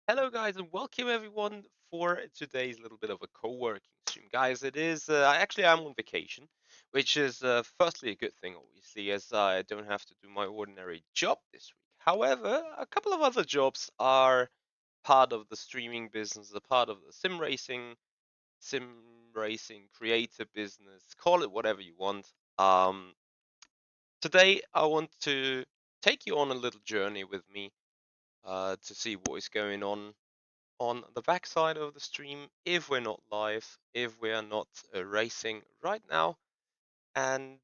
Hello, guys, and welcome everyone for today's little bit of a co-working stream. Guys, it is I'm on vacation, which is firstly a good thing, obviously, as I don't have to do my ordinary job this week. However, a couple of other jobs are part of the streaming business, a part of the sim racing creator business, call it whatever you want. Today, I want to take you on a little journey with me to see what is going on the backside of the stream if we're not live, if we are not racing right now. And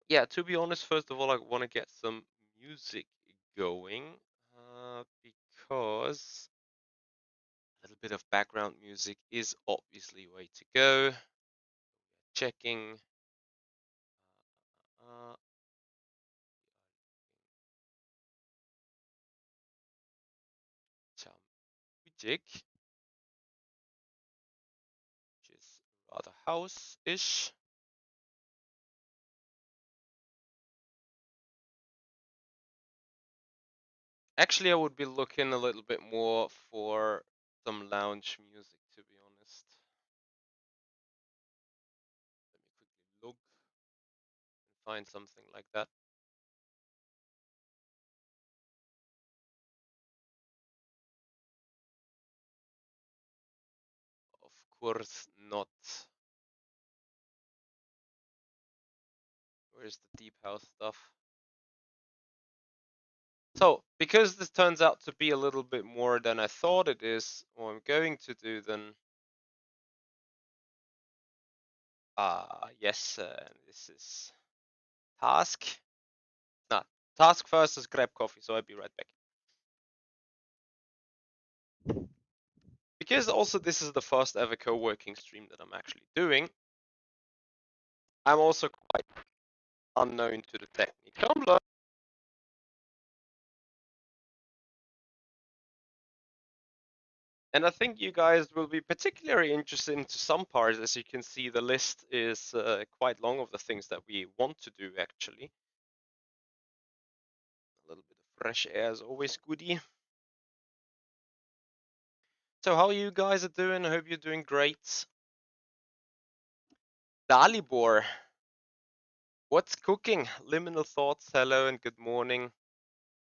yeah, to be honest, first of all, I want to get some music going because a little bit of background music is obviously way to go. Checking. Uh, some music, which is rather house-ish. Actually, I would be looking a little bit more for some lounge music, to be honest. Let me quickly look and find something like that. Of course not. Where's the deep house stuff? So, because this turns out to be a little bit more than I thought it is, what I'm going to do then, yes, this is task. Nah, task first is grab coffee, so I'll be right back. Because also this is the first ever co-working stream that I'm actually doing, I'm also quite unknown to the technique. And I think you guys will be particularly interested into some parts. As you can see, the list is quite long of the things that we want to do, actually. A little bit of fresh air is always goody. So how you guys are doing? I hope you're doing great. Dalibor, what's cooking? Liminal thoughts, hello and good morning.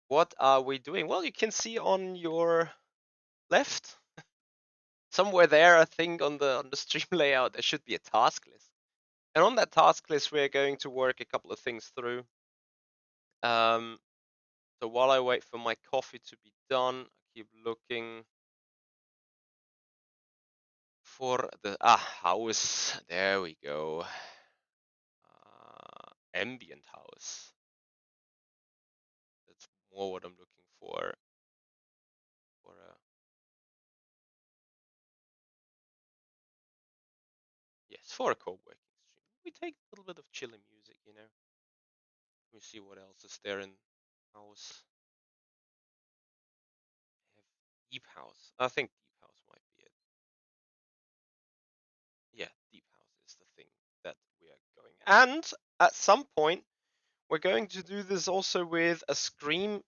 What are we doing? Well, you can see on your left, somewhere there, I think on the stream layout, there should be a task list. And on that task list, we're going to work a couple of things through. So while I wait for my coffee to be done, I keep looking for the house. There we go. Ambient house. That's more what I'm looking for. For a yes, for a co-working stream. We take a little bit of chilly music, you know. Let me see what else is there in house. I have deep house. I think deep house might be it. Yeah, deep house is the thing that we are going. And at some point, we're going to do this also with a a screen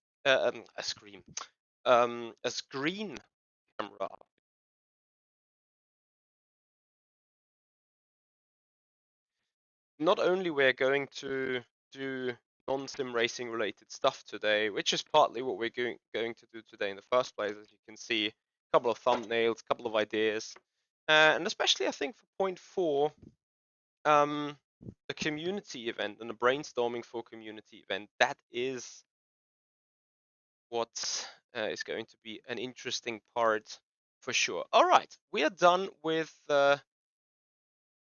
camera. Not only we're going to do non-sim racing related stuff today, which is partly what we're going to do today in the first place, as you can see, a couple of thumbnails, a couple of ideas, and especially I think for point 4, a community event and a brainstorming for community event. That is what is going to be an interesting part for sure. All right, we are done with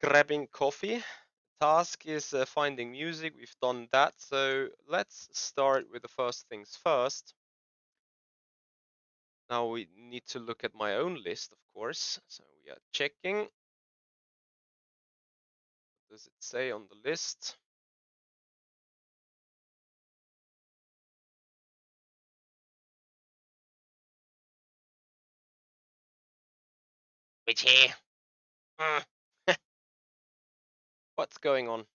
grabbing coffee. Task is finding music. We've done that. So let's start with the first things first. Now we need to look at my own list, of course. So we are checking. What does it say on the list? Witchy. What's going on?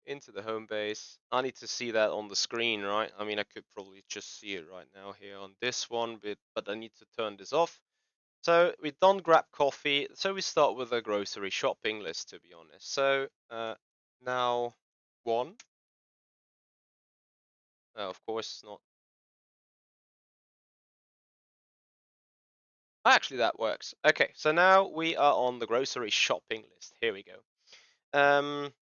into the home base. I need to see that on the screen, right? I mean, I could probably just see it right now here on this one, but I need to turn this off. So we don't grab coffee. So we start with a grocery shopping list, to be honest. So now one. Of course not. Actually, that works. Okay, so now we are on the grocery shopping list. Here we go. And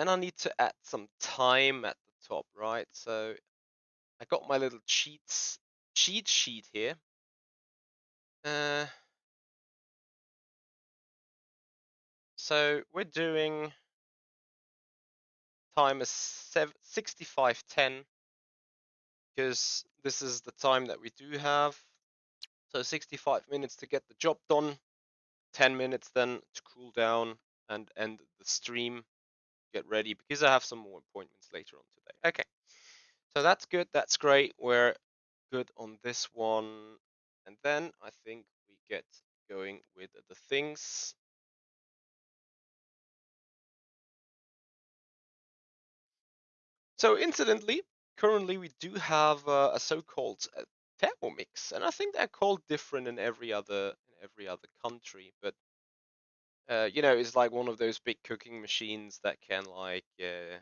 I need to add some time at the top, right? So I got my little cheat sheet here. Uh, so we're doing time as 65:10 because this is the time that we do have. So 65 minutes to get the job done, 10 minutes then to cool down and end the stream, get ready because I have some more appointments later on today. Okay, so that's good, that's great. We're good on this one. And then I think we get going with the things. So incidentally, currently we do have a so-called Thermomix, and I think they're called different in every other country. But it's like one of those big cooking machines that can like I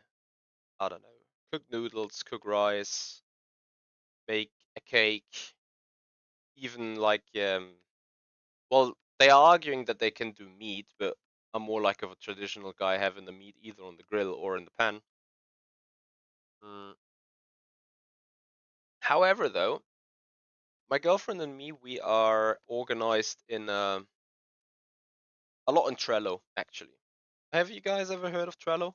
don't know, cook noodles, cook rice, make a cake, even like well, they are arguing that they can do meat, but I'm more like of a traditional guy having the meat either on the grill or in the pan. Mm. However, though, my girlfriend and me, we are organized in a lot in Trello, actually. Have you guys ever heard of Trello?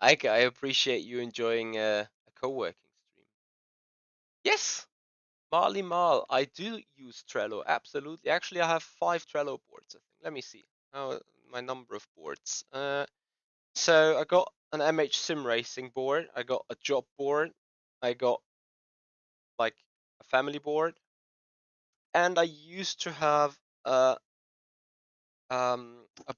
I appreciate you enjoying a co-working stream. Yes, Marley Marl, I do use Trello, absolutely. Actually, I have 5 Trello boards, I think. Let me see. Oh, my number of boards. So I got an MH Sim Racing board, I got a job board, I got like a family board, and I used to have a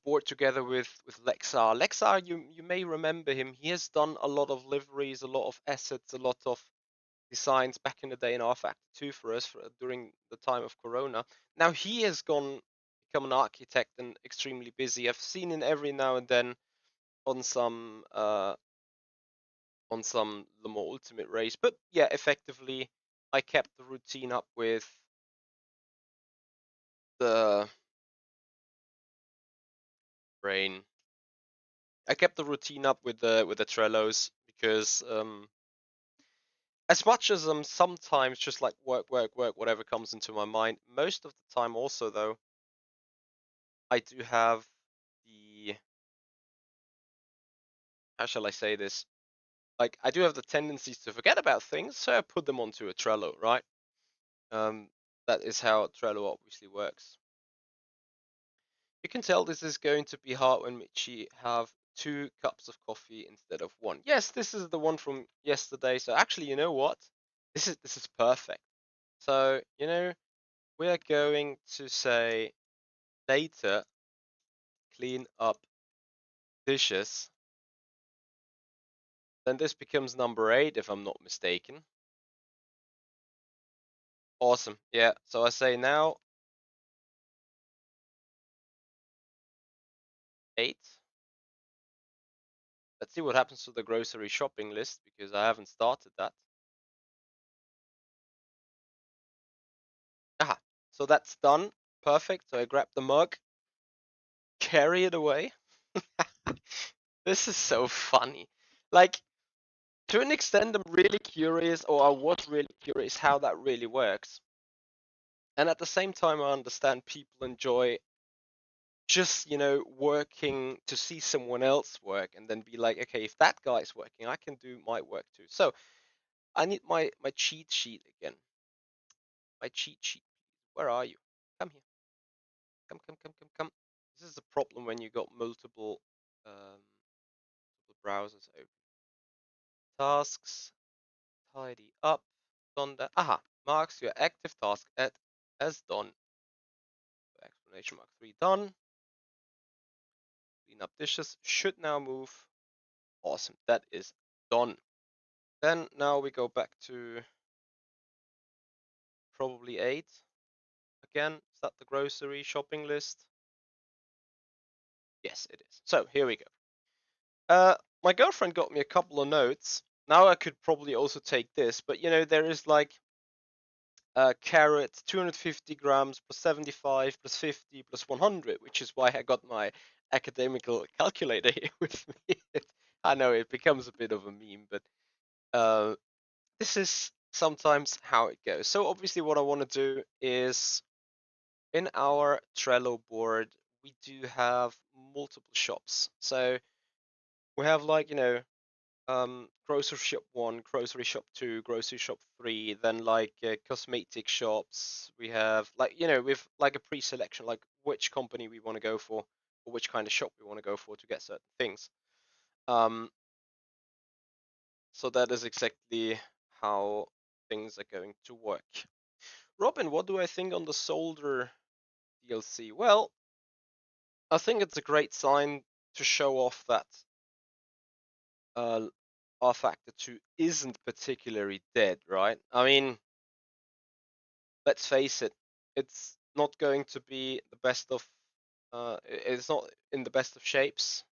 board together with Lexar. Lexar, you may remember him. He has done a lot of liveries, a lot of assets, a lot of designs back in the day in R Factor 2 for us during the time of Corona. Now he has become an architect and extremely busy. I've seen him every now and then on some the more ultimate race. But yeah, effectively, I kept the routine up with the brain. I kept the routine up with the Trellos because as much as I'm sometimes just like work, work, work, whatever comes into my mind, most of the time also though, I do have the how shall I say this? Like I do have the tendencies to forget about things, so I put them onto a Trello, right? Um, that is how Trello obviously works. You can tell this is going to be hard when Michi have 2 cups of coffee instead of one. Yes, this is the one from yesterday. So actually, you know what? This is perfect. So, we're going to say later clean up dishes. Then this becomes number 8 if I'm not mistaken. Awesome. Yeah. So I say now 8. Let's see what happens to the grocery shopping list because I haven't started that. Aha. So that's done. Perfect. So I grab the mug, carry it away. This is so funny. Like, to an extent, I'm really curious, or I was really curious how that really works. And at the same time, I understand people enjoy just, working to see someone else work and then be like, okay, if that guy's working, I can do my work too. So I need my cheat sheet again. My cheat sheet. Where are you? Come here. Come, come, come, come, come. This is the problem when you got multiple browser's open. Tasks, tidy up, done that. Aha, marks your active task as done. Explanation mark 3 done. Clean up dishes, should now move. Awesome, that is done. Then now we go back to probably 8. Again, is that the grocery shopping list? Yes, it is. So here we go. My girlfriend got me a couple of notes. Now I could probably also take this, but you know, there is like carrot 250 grams plus 75 plus 50 plus 100, which is why I got my academical calculator here with me. I know it becomes a bit of a meme, but this is sometimes how it goes. So obviously what I want to do is in our Trello board, we do have multiple shops. So we have like, you know, grocery shop 1, grocery shop 2, grocery shop 3, then like cosmetic shops. We have like, you know, with like a pre-selection, like which company we want to go for or which kind of shop we want to go for to get certain things. Um, so that is exactly how things are going to work. Robin, what do I think on the solder DLC? Well, I think it's a great sign to show off that uh, R Factor 2 isn't particularly dead, right? I mean, let's face it, it's not going to be the best of, it's not in the best of shapes,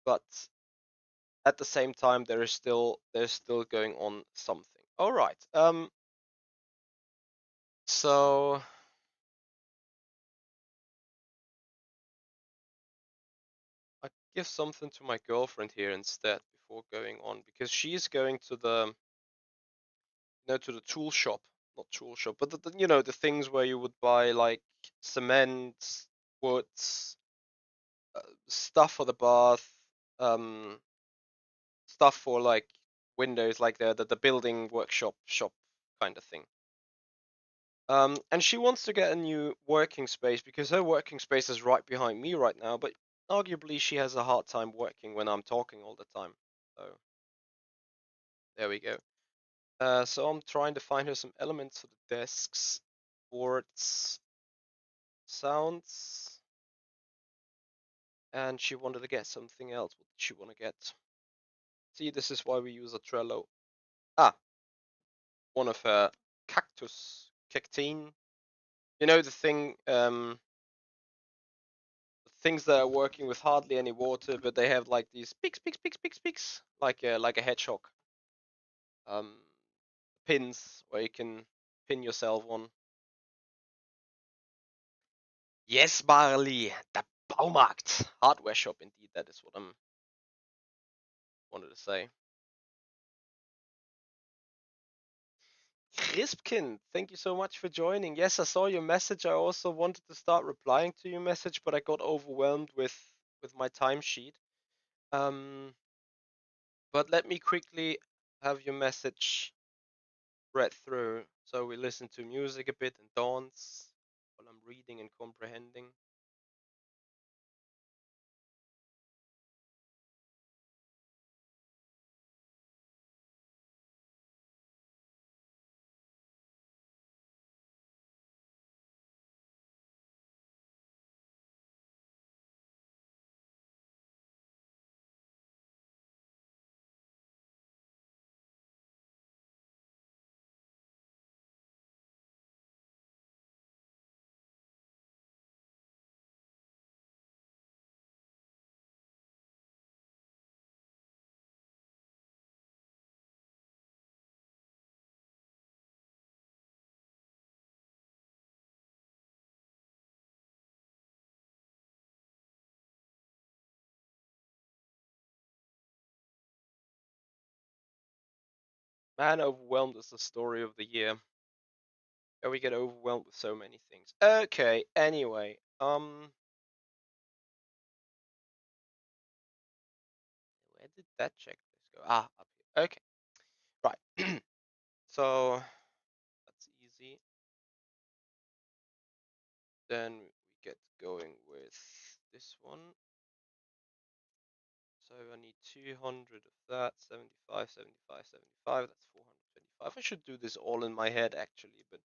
but at the same time, there's still going on something. All right. So I give something to my girlfriend here instead before going on because she's going to the to the tool shop, not tool shop, but you know the things where you would buy like cement, woods, stuff for the bath, um, stuff for like windows, like the building workshop shop kind of thing. And she wants to get a new working space because her working space is right behind me right now, but arguably she has a hard time working when I'm talking all the time. So there we go. So I'm trying to find her some elements for the desks, boards, sounds, and she wanted to get something else. What did she want to get? See, this is why we use a Trello. Ah, one of her cactine. You know the thing, things that are working with hardly any water, but they have like these peaks, like a hedgehog. Um, pins where you can pin yourself on. Yes, Barley, the Baumarkt hardware shop. Indeed, that is what I'm wanted to say. Crispkin, thank you so much for joining. Yes, I saw your message. I also wanted to start replying to your message, but I got overwhelmed with my timesheet. Um, but let me quickly have your message read through. So we listen to music a bit and dance while I'm reading and comprehending. Man, overwhelmed is the story of the year. And we get overwhelmed with so many things. Okay, anyway, where did that checklist go? Ah, up here. Okay, right. So that's easy. Then we get going with this one. So I need 200 of that, 75, 75, 75, that's 425. I should do this all in my head actually, but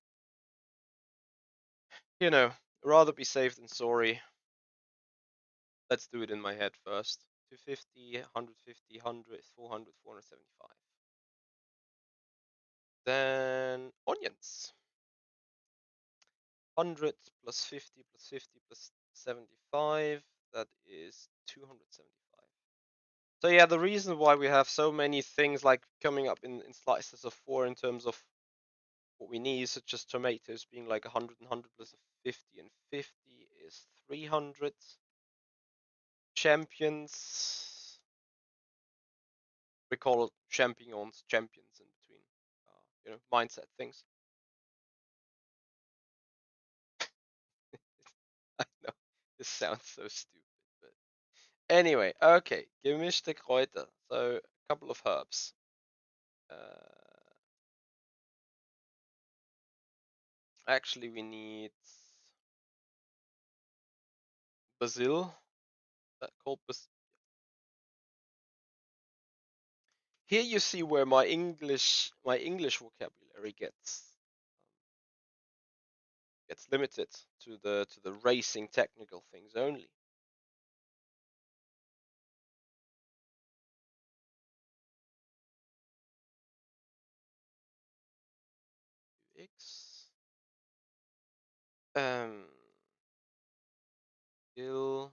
you know, rather be safe than sorry. Let's do it in my head first. 250, 150, 100, 400, 475. Then onions. 100 plus 50 plus 50 plus 75, that is 275. So yeah, the reason why we have so many things like coming up in slices of 4 in terms of what we need, such as tomatoes being like 100 and 100 plus 50 and 50 is 300. Champions, we call champignons champions in between, mindset things. I know, this sounds so stupid, but anyway, okay, gemischte Kräuter, so a couple of herbs. Actually, we need basil, that called basil. Here you see where my English vocabulary gets limited to the racing technical things only. X Gil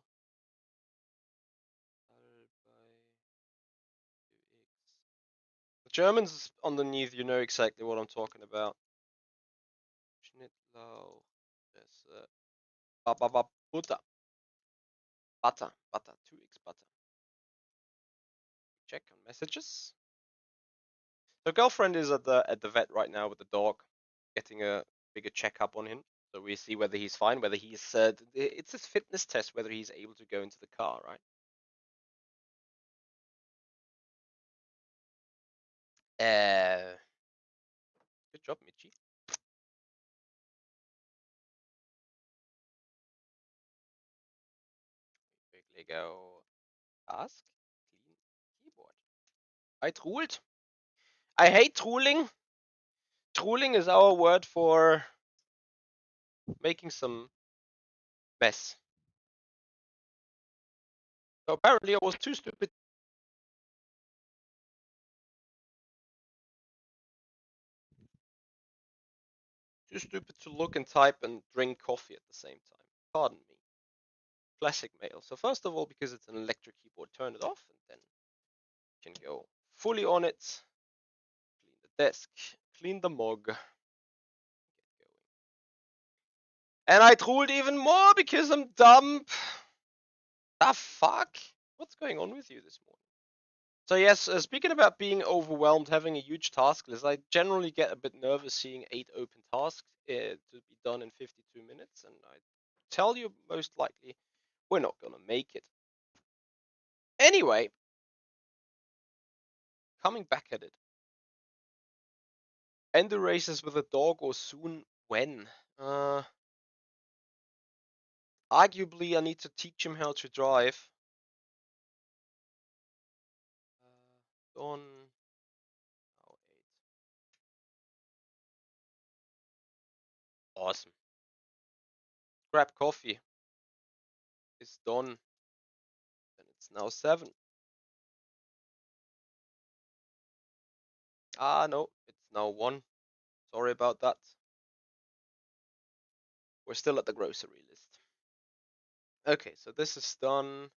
The Germans underneath, you know exactly what I'm talking about. Schnittlau. There's butter. Butter. 2x butter. Check on messages. So girlfriend is at the vet right now with the dog, getting a bigger checkup on him. So we see whether he's fine, whether he's it's his fitness test, whether he's able to go into the car, right? Good job, Michi. Quickly go ask clean keyboard. I drooled. I hate drooling. Drooling is our word for making some mess. So apparently I was too stupid to look and type and drink coffee at the same time. Pardon me. Classic male. So first of all, because it's an electric keyboard, turn it off, and then you can go fully on it. Clean the desk, clean the mug. Get going. And I drooled even more because I'm dumb. The fuck? What's going on with you this morning? So yes, speaking about being overwhelmed, having a huge task list, I generally get a bit nervous seeing 8 open tasks to be done in 52 minutes, and I tell you most likely we're not gonna make it. Anyway, coming back at it. End the races with a dog or soon when? Arguably I need to teach him how to drive. Done. Oh, 8. Awesome. Grab coffee. Is done. And it's now 7. No, it's now 1. Sorry about that. We're still at the grocery list. Okay, so this is done.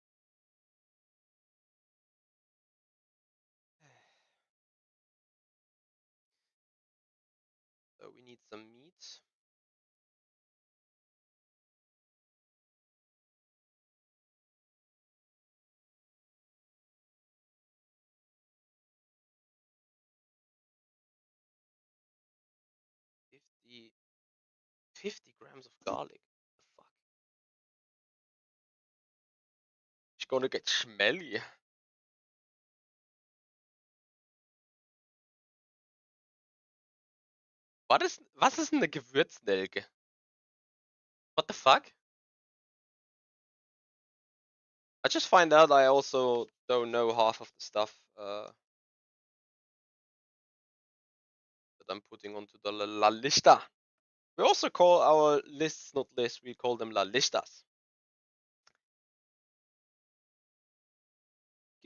So we need some meat. Fifty 50 grams of garlic. What the fuck? It's gonna get smelly. Was ist eine Gewürznelke? What the fuck? I just find out I also don't know half of the stuff that I'm putting onto the La Lista. We also call our lists not lists, we call them La Listas,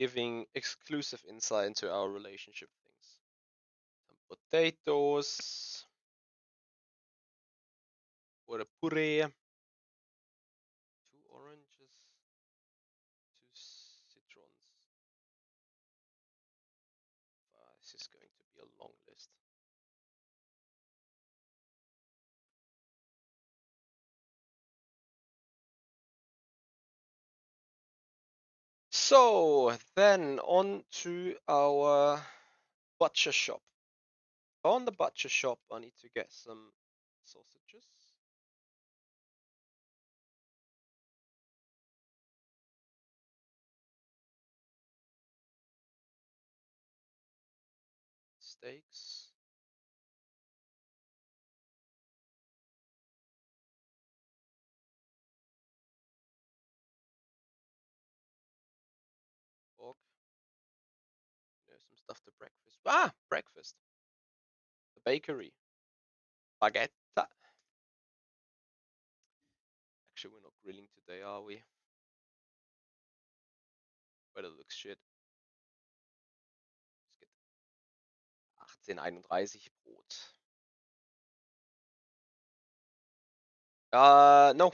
giving exclusive insight into our relationship things. Some potatoes, or a puree, 2 oranges, 2 citrons. This is going to be a long list. So then on to our butcher shop. On the butcher shop, I need to get some sausages. Steaks. Pork. There's some stuff to breakfast. Breakfast. The bakery. Baguette. Actually, we're not grilling today, are we? Weather looks shit. Let's get 1831 Brot. No.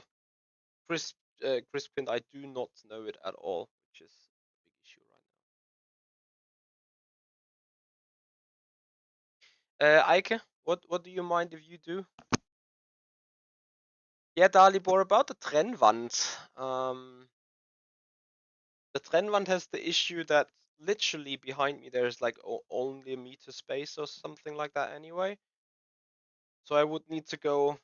Crispin, I do not know it at all, which is a big issue right now. Eike, what do you mind if you do? Yeah, Dalibor, about the Trennwand. The Trennwand has the issue that literally behind me there's like only a meter space or something like that anyway. So I would need to go,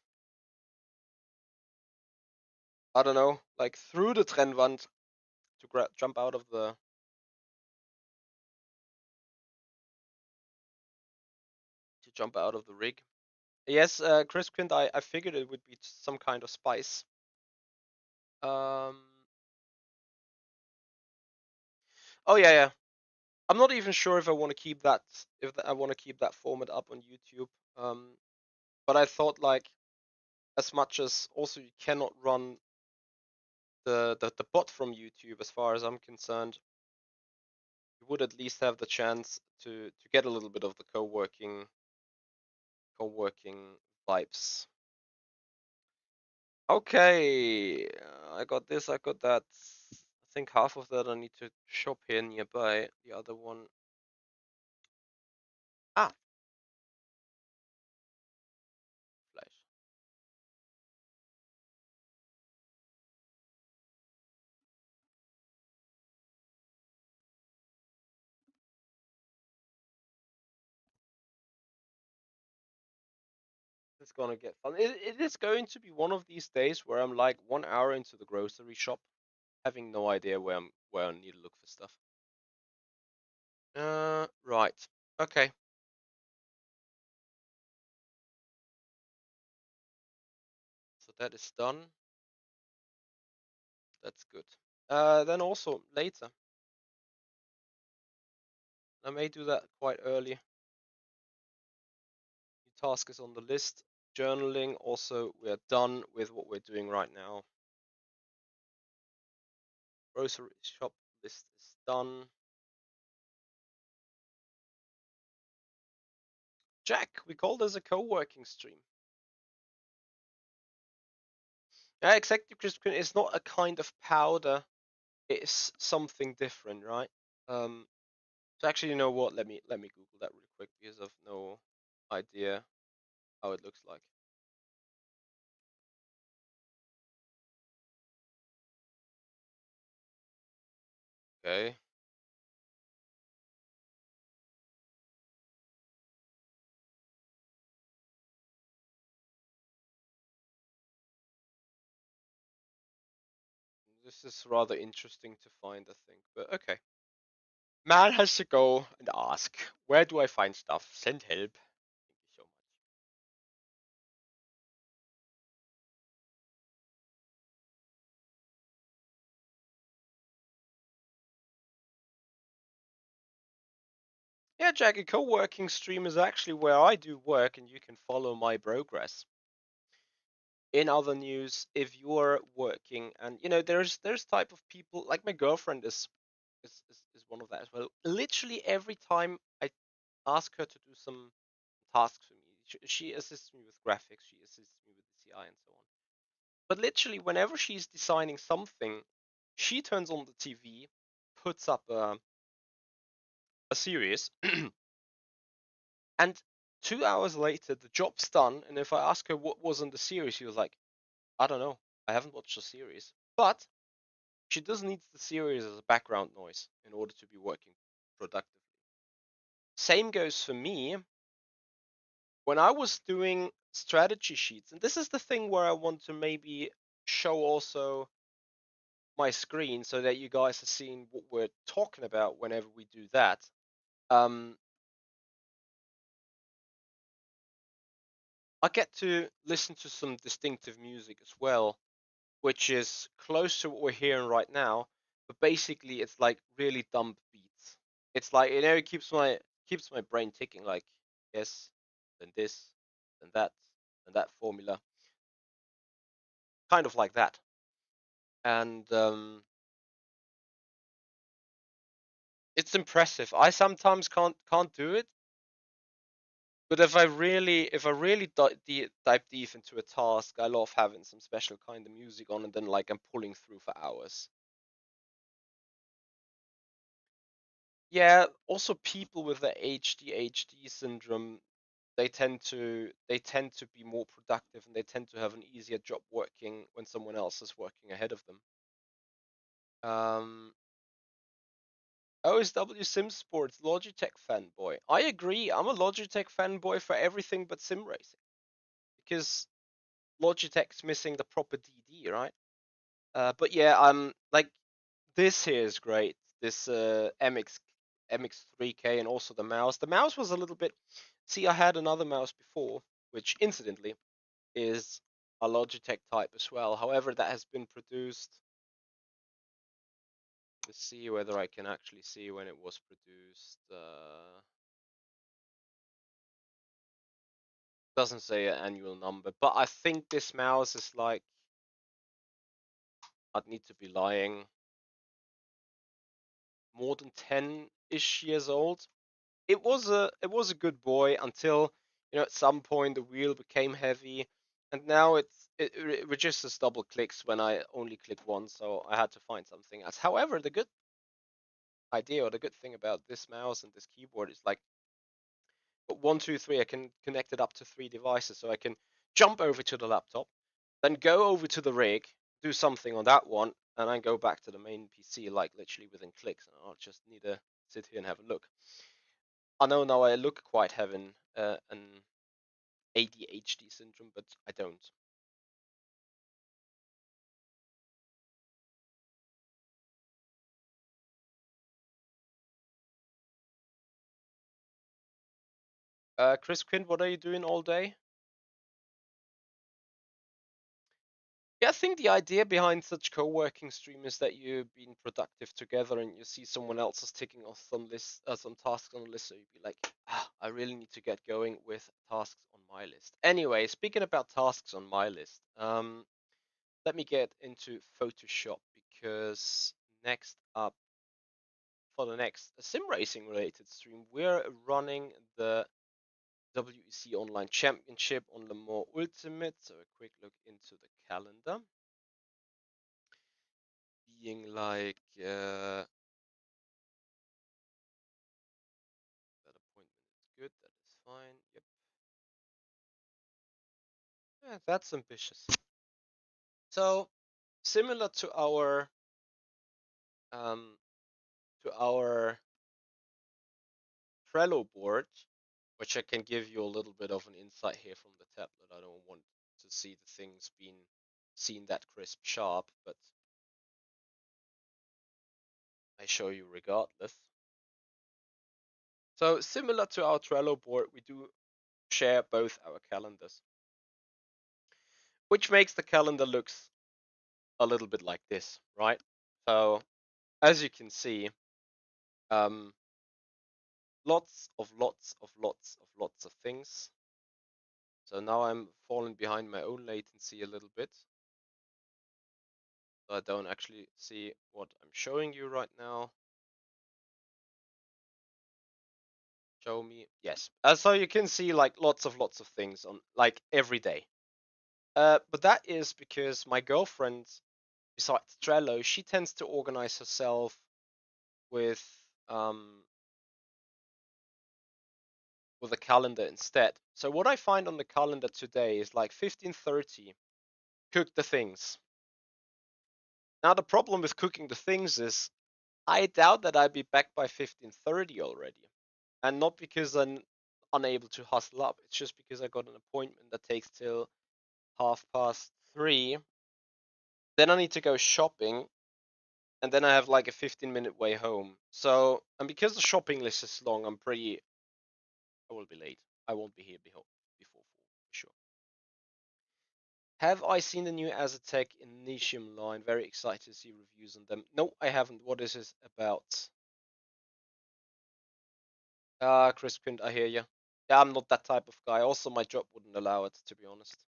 I don't know, like through the Trennwand to jump out of the rig. Yes, Crispin, I figured it would be some kind of spice. Um, oh yeah. I'm not even sure if I want to keep that format up on YouTube. But I thought like as much as also you cannot run the bot from YouTube as far as I'm concerned, you would at least have the chance to get a little bit of the co-working vibes. Okay, I got this, I got that. I think half of that I need to shop here nearby. The other one, ah, Fleisch. It's gonna get fun. It is going to be one of these days where I'm like 1 hour into the grocery shop, having no idea where I need to look for stuff. Right. Okay. So that is done. That's good. Then also later, I may do that quite early. The task is on the list. Journaling, also we are done with what we're doing right now. Grocery shop list is done. Jack, we call this a co-working stream. Yeah, executive crispin is not a kind of powder. It's something different, right? So actually, you know what? Let me Google that really quick because I've no idea how it looks like. Okay. This is rather interesting to find, I think, but okay. Man has to go and ask, where do I find stuff? Send help. Thank you so much. Yeah, Jack, a co-working stream is actually where I do work, and you can follow my progress. In other news, if you're working, and there's type of people like my girlfriend is one of that as well. Literally every time I ask her to do some tasks for me, she assists me with graphics, she assists me with the CI and so on. But literally, whenever she's designing something, she turns on the TV, puts up a series, and 2 hours later, the job's done. And if I ask her what was in the series, she was like, I don't know. I haven't watched the series. But she does need the series as a background noise in order to be working productively. Same goes for me when I was doing strategy sheets. And this is the thing where I want to maybe show also my screen so that you guys are seeing what we're talking about whenever we do that. Um, I get to listen to some distinctive music as well, which is close to what we're hearing right now, but basically it's like really dumb beats. It's like it keeps my brain ticking. Like yes, then this, then that, then that formula, kind of like that. And it's impressive. I sometimes can't do it, but if I really dive deep into a task, I love having some special kind of music on, and then like I'm pulling through for hours. Yeah, also people with the ADHD syndrome, they tend to be more productive, and they tend to have an easier job working when someone else is working ahead of them. Um, OSW Sim Sports Logitech fanboy. I agree. I'm a Logitech fanboy for everything but sim racing because Logitech's missing the proper DD, right? But yeah, like this here is great. This MX3K, and also the mouse. The mouse was a little bit. See, I had another mouse before, which incidentally is a Logitech type as well. However, that has been produced. Let's see whether I can actually see when it was produced. Doesn't say an annual number, but I think this mouse is like, I'd need to be lying, more than 10-ish years old. It was a good boy until at some point the wheel became heavy, and now it registers double clicks when I only click once, so I had to find something else. However, the good idea or the good thing about this mouse and this keyboard is like, one, two, three, I can connect it up to 3 devices, so I can jump over to the laptop, then go over to the rig, do something on that one, and then go back to the main PC like literally within clicks, and I'll just need to sit here and have a look. I know now I look quite having an ADHD syndrome, but I don't. Chris Quint, what are you doing all day? Yeah, I think the idea behind such co-working stream is that you're being productive together, and you see someone else is ticking off some tasks on the list, so you'd be like, I really need to get going with tasks on my list. Anyway, speaking about tasks on my list, let me get into Photoshop, because next up, for the next sim racing related stream, we're running the WEC Online Championship on Le Mans Ultimate. So a quick look into the calendar. Being like that appointment is good, that is fine. Yep. Yeah, that's ambitious. So similar um to our Trello board, which I can give you a little bit of an insight here from the tablet. I don't want to see the things being seen that crisp sharp, but I show you regardless. So similar to our Trello board, we do share both our calendars, which makes the calendar looks a little bit like this, right? So as you can see, um, lots of things. So now I'm falling behind my own latency a little bit. So I don't actually see what I'm showing you right now. Show me. Yes. So you can see like lots of things on like every day. But that is because my girlfriend, besides Trello, she tends to organize herself with um with a calendar instead. So what I find on the calendar today is like 15:30, cook the things. Now the problem with cooking the things is I doubt that I'll be back by 15:30 already. And not because I'm unable to hustle up. It's just because I got an appointment that takes till 3:30. Then I need to go shopping, and then I have like a 15-minute way home. So, and because the shopping list is long, I will be late. I won't be here before 4 for sure. Have I seen the new Azatec Initium line? Very excited to see reviews on them. No, I haven't. What is this about? Crispin, I hear you. Yeah, I'm not that type of guy. Also, my job wouldn't allow it, to be honest.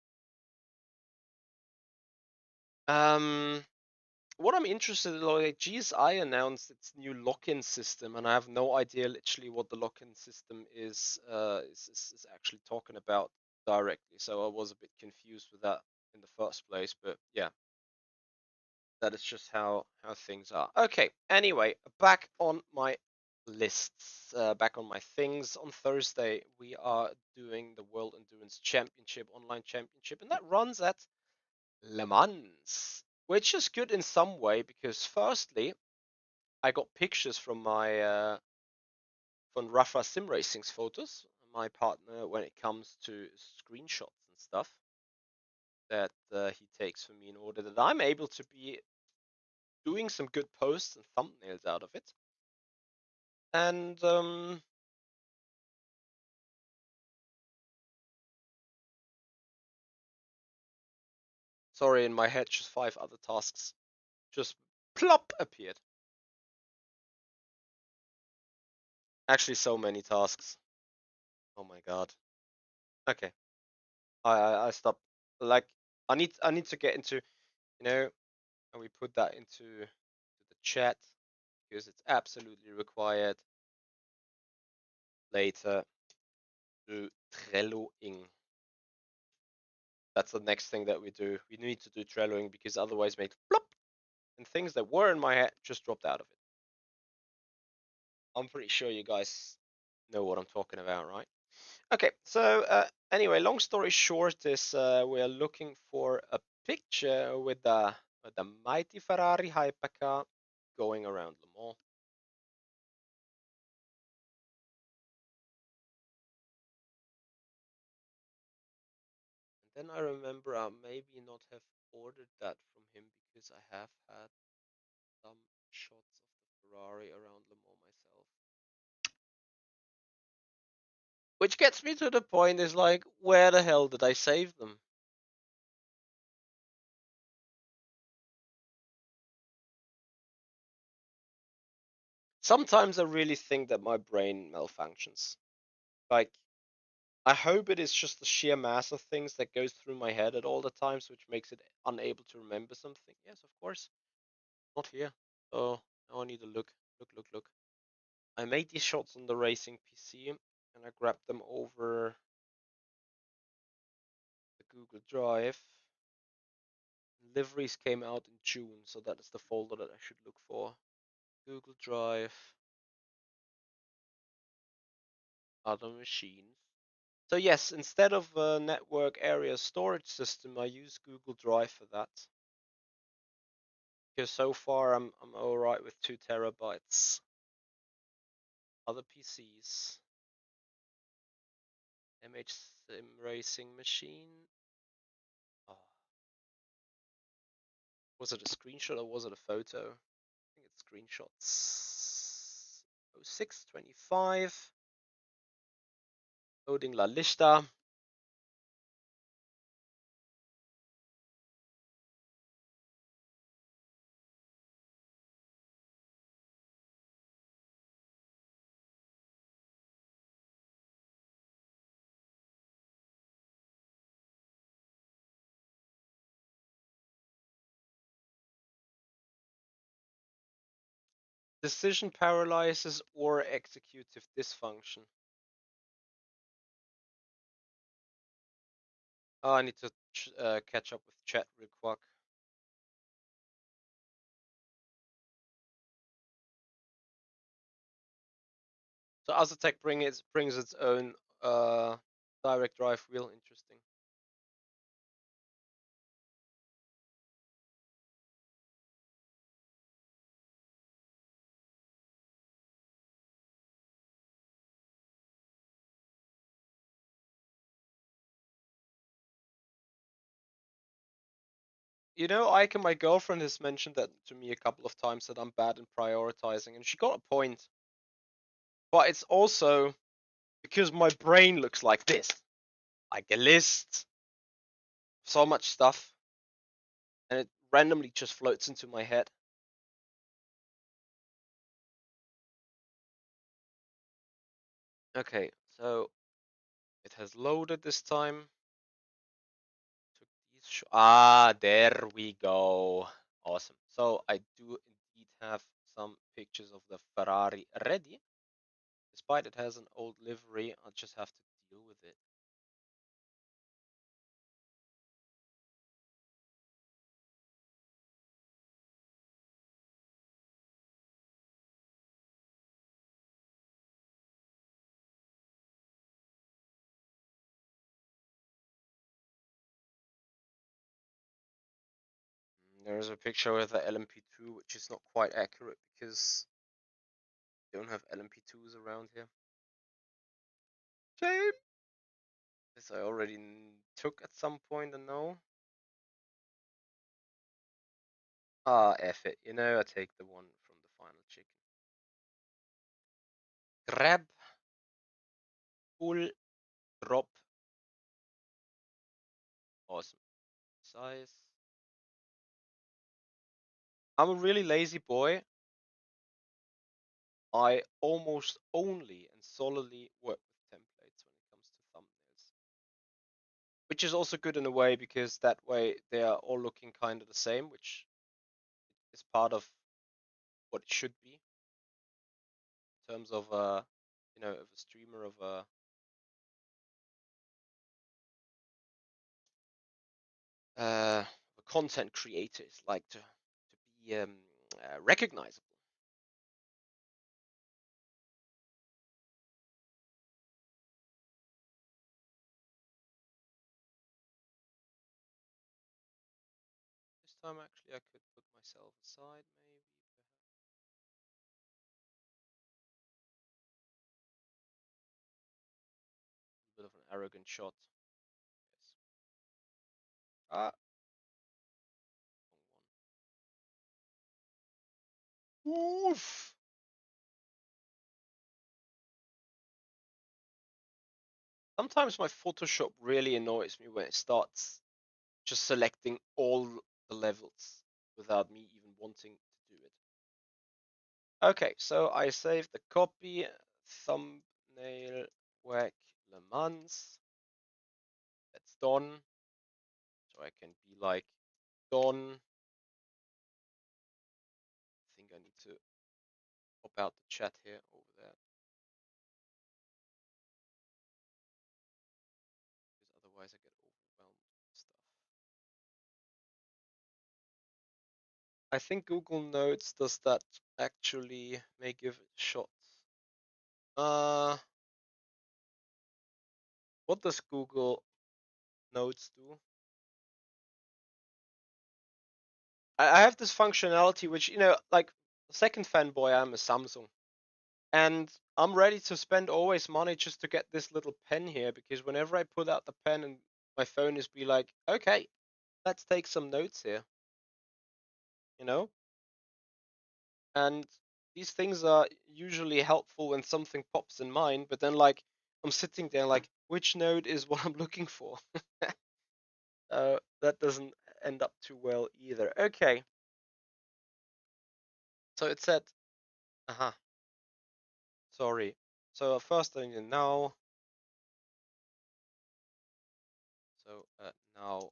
Um, what I'm interested in, like GSI announced its new lock-in system, and I have no idea literally what the lock-in system is actually talking about directly. So I was a bit confused with that in the first place, but yeah, that is just how things are. Okay, anyway, back on my lists, back on my things. On Thursday, we are doing the World Endurance Championship, online championship, and that runs at Le Mans, which is good in some way because firstly, I got pictures from my from Rafa Sim Racing's photos, my partner, when it comes to screenshots and stuff that he takes for me in order that I'm able to be doing some good posts and thumbnails out of it. And sorry, in my head, just 5 other tasks just plop appeared. Actually, so many tasks. Oh my god. Okay, I stopped. Like, I need to get into, and we put that into the chat because it's absolutely required later to Trelloing. That's the next thing that we do. We need to do Trelloing because otherwise, make plop, and things that were in my head just dropped out of it. I'm pretty sure you guys know what I'm talking about, right? Okay, so anyway, long story short is we're looking for a picture with the mighty Ferrari hypercar going around Le Mans. And then I remember I maybe not have ordered that from him because I have had some shots of the Ferrari around Le Mans myself. Which gets me to the point is like, where the hell did I save them? Sometimes I really think that my brain malfunctions. Like, I hope it is just the sheer mass of things that goes through my head at all the times, which makes it unable to remember something. Yes, of course. Not here. Oh, now I need to look. I made these shots on the racing PC and I grabbed them over the Google Drive. Liveries came out in June, so that is the folder that I should look for. Google Drive, other machines. So yes, instead of a network area storage system, I use Google Drive for that. Because so far I'm all right with 2 terabytes. Other PCs. MH Sim Racing Machine. Oh, was it a screenshot or was it a photo? I think it's screenshots. 0625. Loading La Lista. Decision paralysis or executive dysfunction. Oh, I need to catch up with chat real quick. So Azatec brings its own direct drive wheel. Interesting. You know, Ike, my girlfriend has mentioned that to me a couple of times that I'm bad in prioritizing, and she got a point. But it's also because my brain looks like this, like a list, so much stuff, and it randomly just floats into my head. Okay, so it has loaded this time. Took these there we go. Awesome. So I do indeed have some pictures of the Ferrari ready. Despite it has an old livery, I'll just have to deal with it. There's a picture with the LMP2, which is not quite accurate because we don't have LMP2s around here. Shame! This I already took at some point, I know. Ah, F it. You know, I take the one from the final chicken. Grab, pull, drop. Awesome. Size. I'm a really lazy boy. I almost only and solely work with templates when it comes to thumbnails. Which is also good in a way because that way they are all looking kind of the same, which is part of what it should be in terms of of a streamer of a content creator is like to be recognizable. This time actually I could put myself aside maybe. A bit of an arrogant shot. Yes. Ah, wrong one. Oof. Sometimes my Photoshop really annoys me when it starts just selecting all the levels without me even wanting to do it. Okay, so I saved the copy, thumbnail, whack, Le Mans. That's done. So I can be like, done. I think I need to pop out the chat here over there. Because otherwise I get overwhelmed with stuff. I think Google Notes does that actually may give it shots. What does Google Notes do? I have this functionality which, like second fanboy, I'm a Samsung. And I'm ready to spend always money just to get this little pen here because whenever I pull out the pen and my phone is be like, okay, let's take some notes here, you know? And these things are usually helpful when something pops in mind, but then like I'm sitting there like, which note is what I'm looking for? That doesn't end up too well either. Okay. So it said, sorry. So first I need to now. So now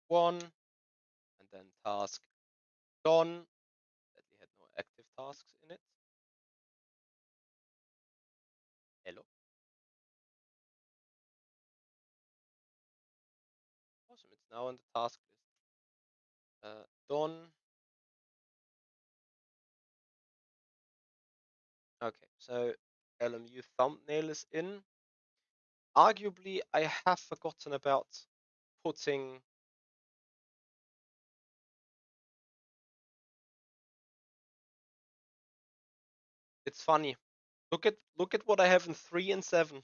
one, and then task done. That we had no active tasks in it. now on the task list. Done. Okay, so LMU thumbnail is in. Arguably, I have forgotten about putting. It's funny. Look at what I have in 3 and 7.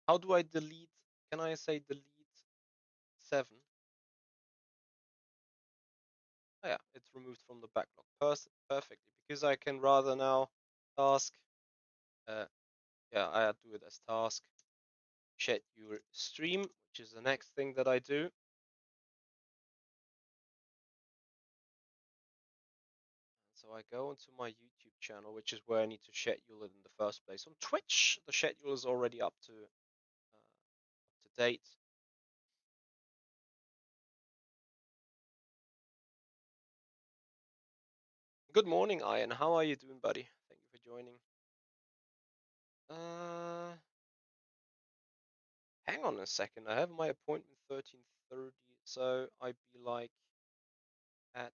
How do I delete? Can I say delete 7? Oh yeah, it's removed from the backlog perfectly because I can rather now task. Uh, yeah, I do it as task. Schedule stream, which is the next thing that I do. So I go into my YouTube channel, which is where I need to schedule it in the first place. On Twitch, the schedule is already up to date. Good morning, Ian. How are you doing, buddy? Thank you for joining. Uh, Hang on a second. I have my appointment 13:30, so I'd be like at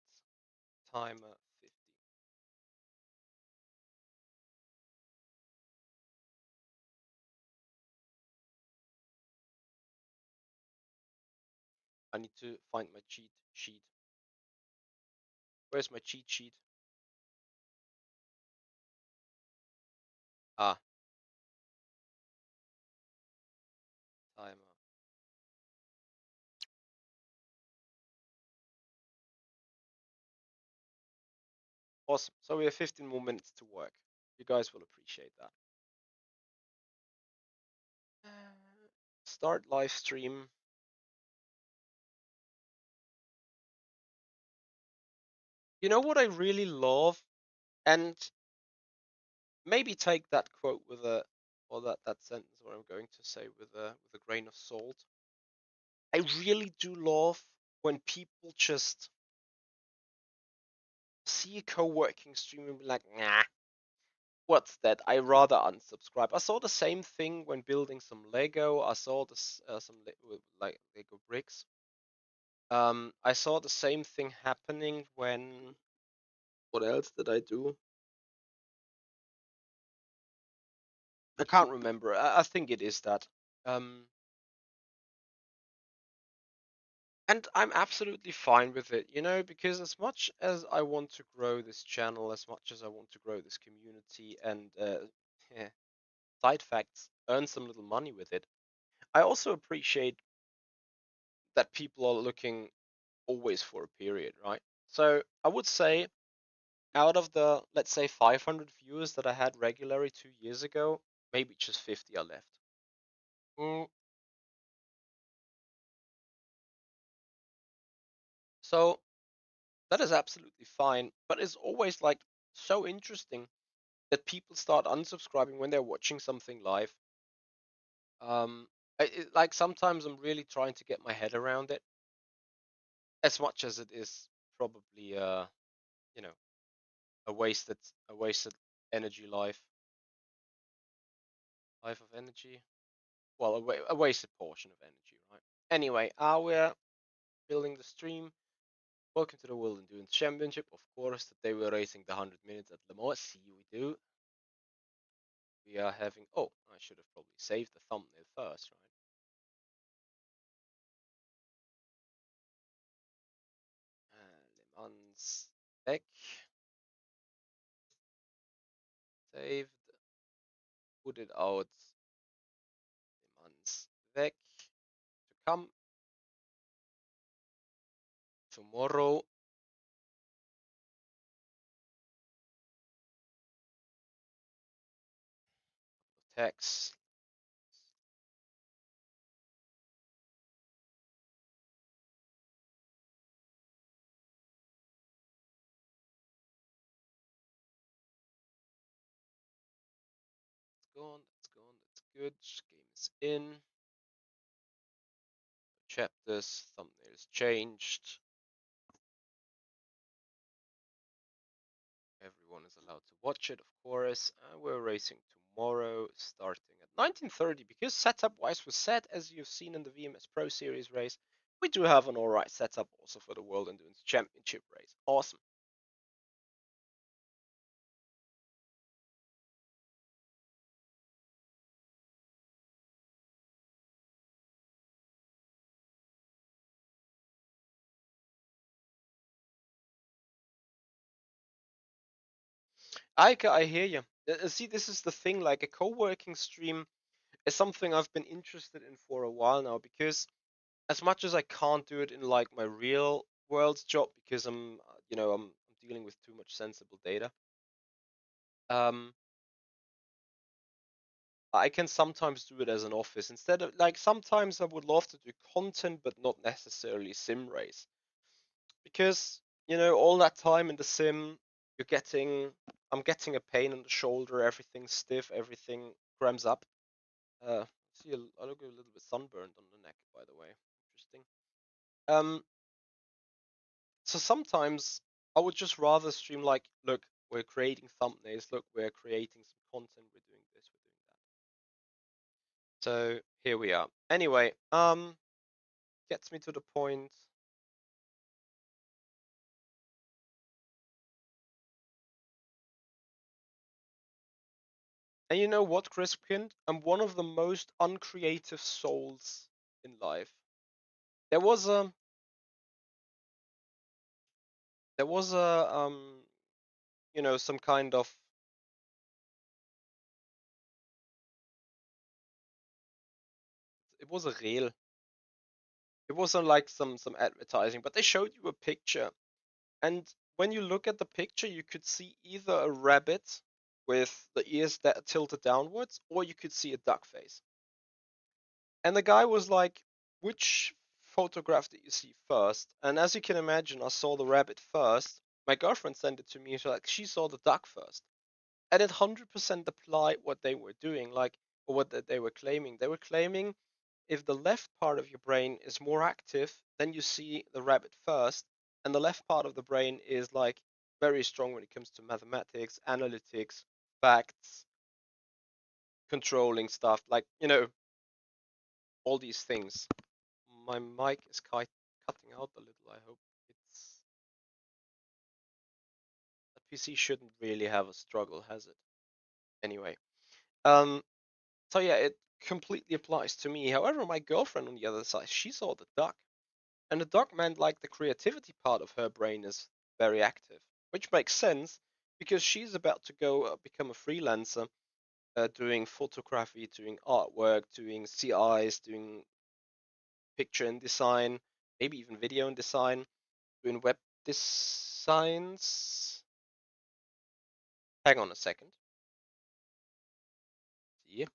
timer 50. I need to find my cheat sheet. Where's my cheat sheet? Ah, timer. Awesome. So we have 15 more minutes to work. You guys will appreciate that. Start live stream. You know what I really love? And maybe take that quote with a, or that sentence, what I'm going to say, with a grain of salt. I really do love when people just see a co-working stream and be like, nah, what's that? I rather unsubscribe. I saw the same thing when building some Lego. I saw this some like Lego bricks. I saw the same thing happening when. What else did I do? I can't remember. I think it is that. Um, and I'm absolutely fine with it, because as much as I want to grow this channel, as much as I want to grow this community, and yeah, side facts, earn some little money with it, I also appreciate that people are looking always for a period, right? So I would say out of the, let's say, 500 viewers that I had regularly 2 years ago, maybe just 50 are left. Mm, so that is absolutely fine, but it's always like so interesting that people start unsubscribing when they're watching something live. Um, like sometimes I'm really trying to get my head around it, as much as it is probably you know, a wasted energy life of energy. Well, a wasted portion of energy, right? Anyway, we're building the stream. Welcome to the World Endurance Championship. Of course, today we're racing the 100 minutes at Le Mans. See, we do. We are having. Oh, I should have probably saved the thumbnail first, right? Le Mans deck saved. Put it out. Le Mans deck to come tomorrow. Text. That's gone. That's gone. That's good. Game is in. Chapters. Thumbnails changed. Everyone is allowed to watch it, of course. We're racing tomorrow, starting at 19:30, because setup-wise was set, as you've seen in the VMS Pro Series race, We do have an alright setup also for the World Endurance Championship race. Awesome. I hear you. See, this is the thing. Like a co-working stream is something I've been interested in for a while now because as much as I can't do it in like my real world job because I'm dealing with too much sensible data. Um, I can sometimes do it as an office instead of like sometimes I would love to do content but not necessarily sim race because all that time in the sim you're getting I'm getting a pain in the shoulder, everything's stiff, everything cramps up. See, I look a little bit sunburned on the neck, by the way. Interesting. Um, so sometimes I would just rather stream like, look, we're creating thumbnails, look, we're creating some content, we're doing this, we're doing that. So here we are. Anyway, gets me to the point. And you know what, Crispkin? I'm one of the most uncreative souls in life. There was a there was a some kind of it was a reel. It wasn't like some advertising, but they showed you a picture. And when you look at the picture, you could see either a rabbit with the ears that tilted downwards, or you could see a duck face. And the guy was like, which photograph did you see first? And as you can imagine, I saw the rabbit first. My girlfriend sent it to me. So like she saw the duck first. And it 100% applied what they were doing, like, or what they were claiming. They were claiming if the left part of your brain is more active, then you see the rabbit first, and the left part of the brain is like very strong when it comes to mathematics, analytics, facts, controlling stuff, like all these things. My mic is cutting out a little. I hope it's the PC shouldn't really have a struggle, has it? Anyway, um, so yeah, it completely applies to me. However, my girlfriend on the other side, she saw the duck. And the dog meant like the creativity part of her brain is very active, which makes sense because she's about to go become a freelancer, doing photography, doing artwork, doing CIs, doing picture and design, maybe even video and design, doing web designs. Hang on a second. See,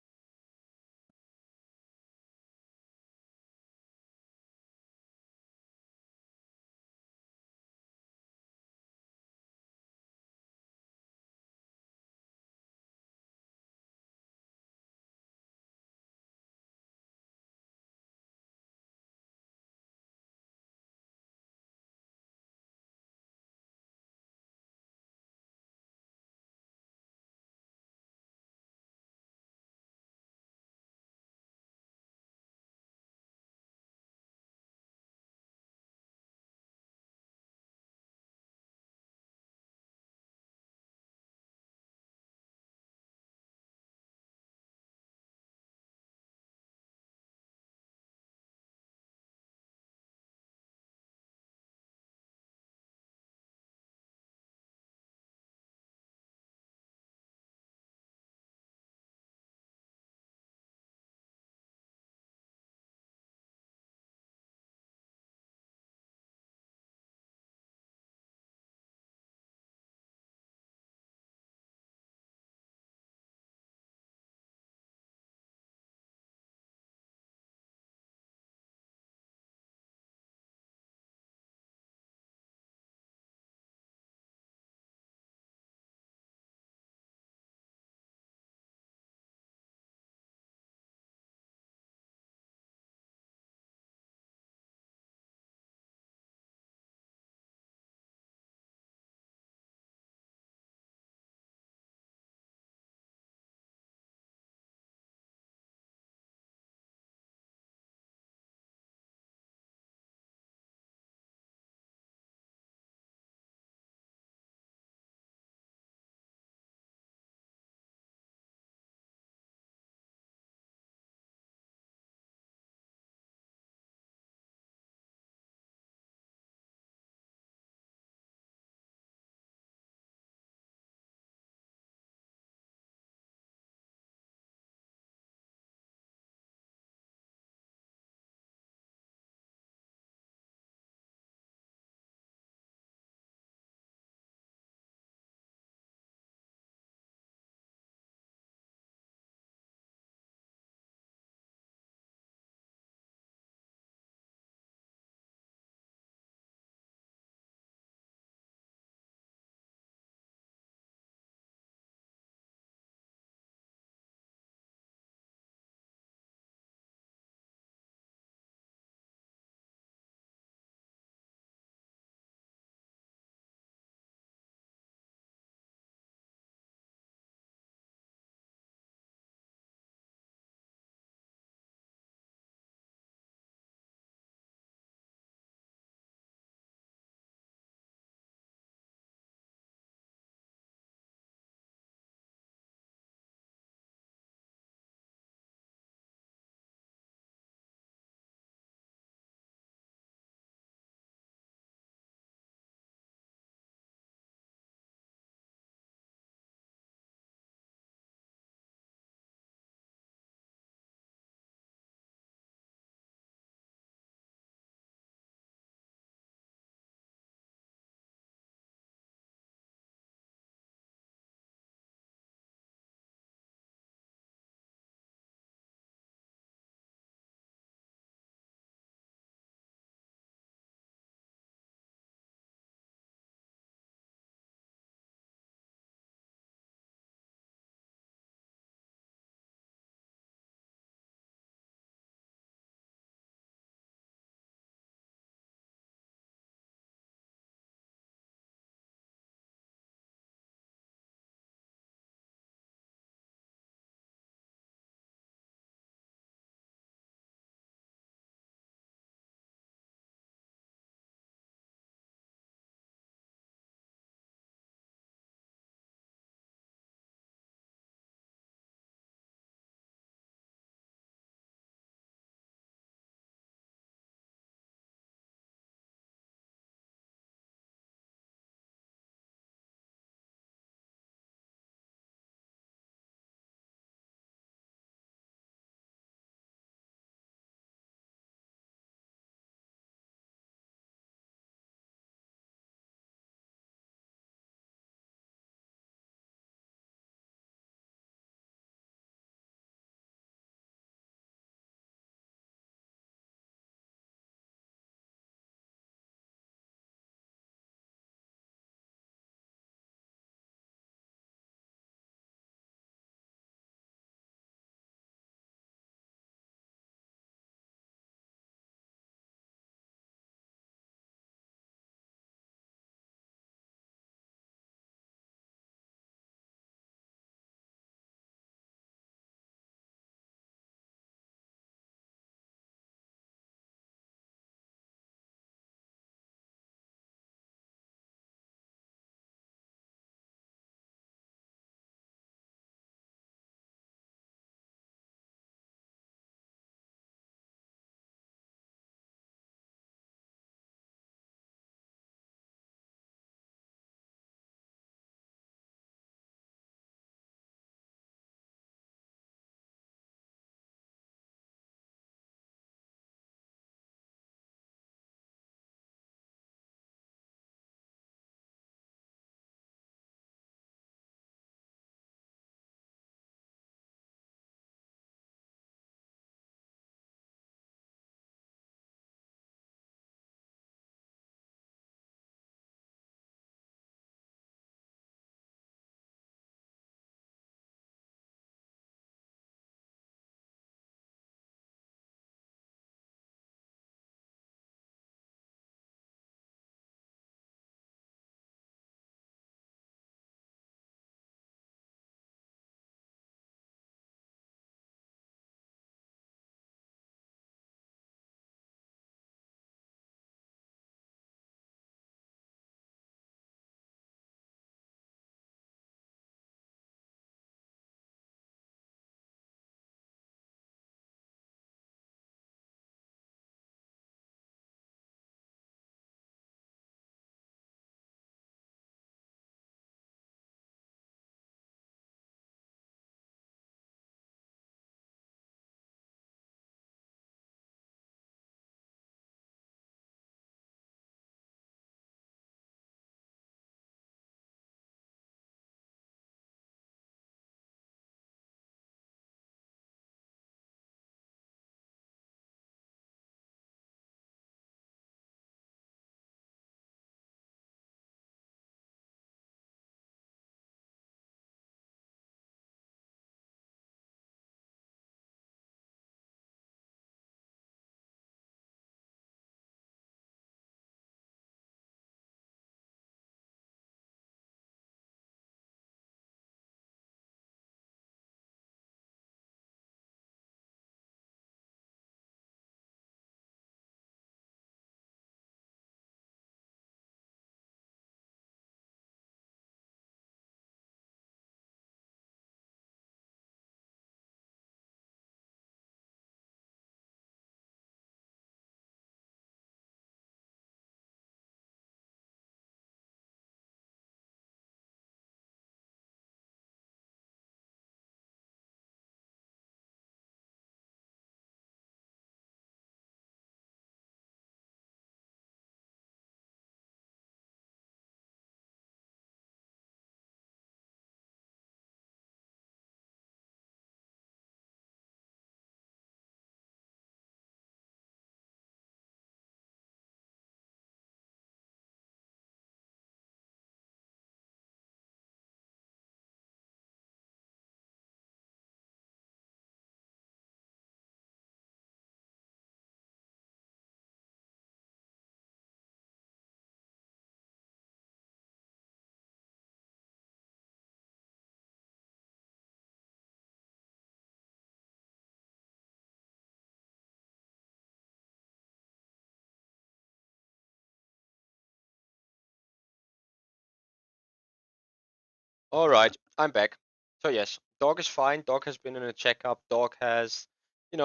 All right, I'm back. So yes, dog is fine. Dog has been in a checkup. Dog has, he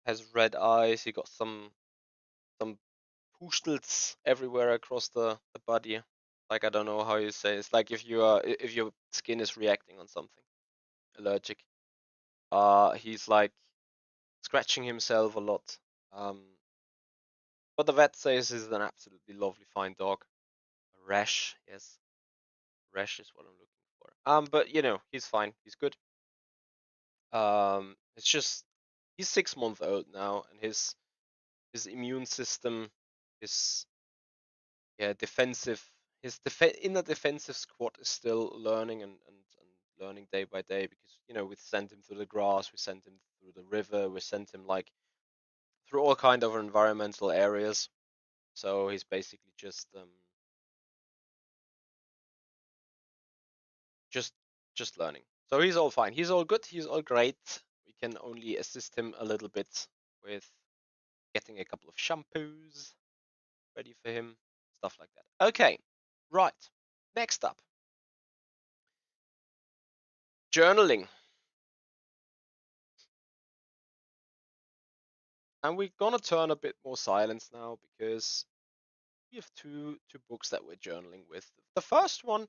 has red eyes. He got some pustels everywhere across the body. Like I don't know how you say. It's like if your skin is reacting on something allergic. He's like scratching himself a lot. Um, but the vet says he's an absolutely lovely fine dog. A rash, yes, rash is what I'm looking for. But he's fine. He's good. It's just he's 6 months old now, and his immune system, his defensive, inner defensive squad is still learning and learning day by day because we sent him through the grass, we sent him through the river, we sent him like through all kind of environmental areas. So he's basically just just learning. So he's all fine. He's all good. He's all great. We can only assist him a little bit with getting a couple of shampoos ready for him, stuff like that. Okay, right. Next up, journaling. And we're gonna turn a bit more silence now because we have two books that we're journaling with. The first one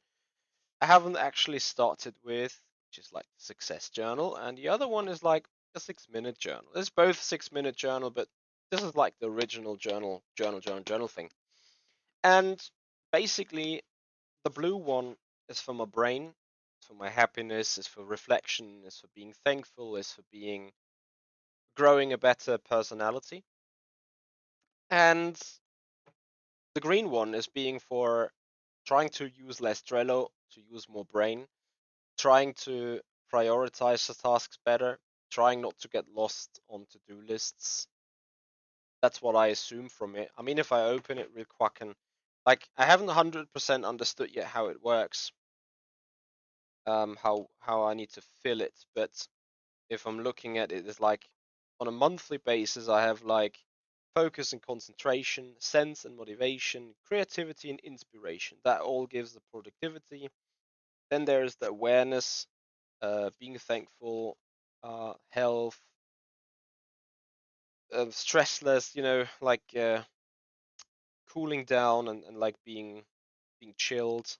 I haven't actually started with, which is like the success journal, and the other one is like a 6 minute journal. It's both 6 minute journal, but this is like the original journal thing. And basically, the blue one is for my brain, it's for my happiness, it's for reflection, it's for being thankful, it's for being growing a better personality. And the green one is being for trying to use less Trello, to use more brain, trying to prioritize the tasks better, trying not to get lost on to-do lists. That's what I assume from it. I mean, if I open it real quick and like I haven't 100% understood yet how it works, how I need to fill it, but if I'm looking at it, it's like on a monthly basis, I have like focus and concentration, sense and motivation, creativity and inspiration. That all gives the productivity. Then there's the awareness, being thankful, health, stressless, like cooling down and like being chilled.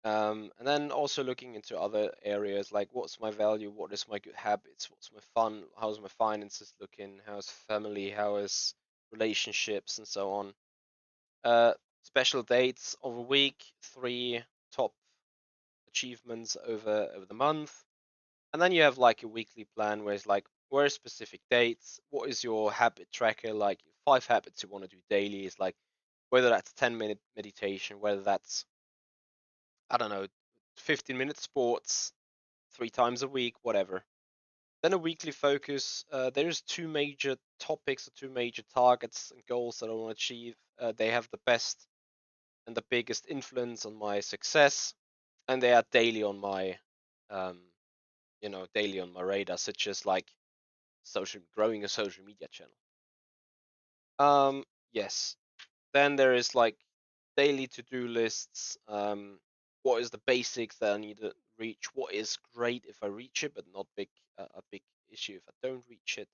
And then also looking into other areas like what's my value, what is my good habits, what's my fun, how's my finances looking, how's family, how is relationships, and so on. Uh, Special dates of a week, three top achievements over the month, and then you have like a weekly plan where it's like where are specific dates, what is your habit tracker, like 5 habits you want to do daily, is like whether that's 10-minute meditation, whether that's I don't know 15-minute sports 3 times a week, whatever. Then a weekly focus. There's two major topics or two major targets and goals that I want to achieve. They have the best and the biggest influence on my success, and they are daily on my, um, daily on my radar, such as like growing a social media channel. Yes. Then there is like daily to-do lists. What is the basics that I need to reach? What is great if I reach it, but not a big issue if I don't reach it.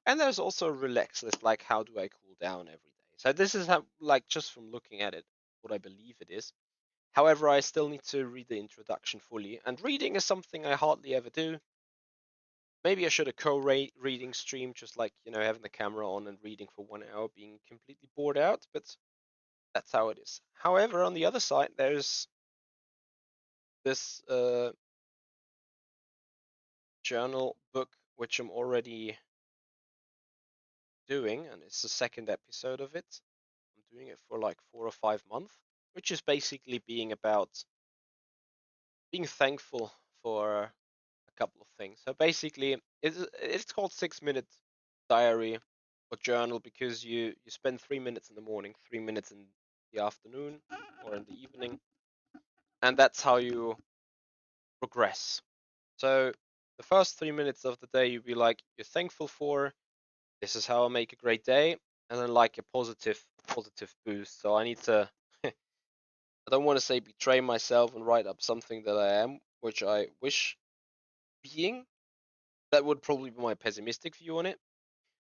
And there's also a relax list, like how do I cool down every day. So this is how, like, just from looking at it, what I believe it is. However, I still need to read the introduction fully, and reading is something I hardly ever do. Maybe I should have co-reading stream, just like having the camera on and reading for 1 hour, being completely bored out. But that's how it is. However, on the other side, there's this journal book which I'm already doing, and it's the second episode of it. I'm doing it for like 4 or 5 months, which is basically being about being thankful for a couple of things. So basically, it's called 6 minute diary or journal because you spend 3 minutes in the morning, 3 minutes in the afternoon or in the evening, and that's how you progress. So the first 3 minutes of the day, you'll be like, you're thankful for, this is how I make a great day, and then like a positive boost. So I need to I don't want to say betray myself and write up something that I am, which I wish being. That would probably be my pessimistic view on it.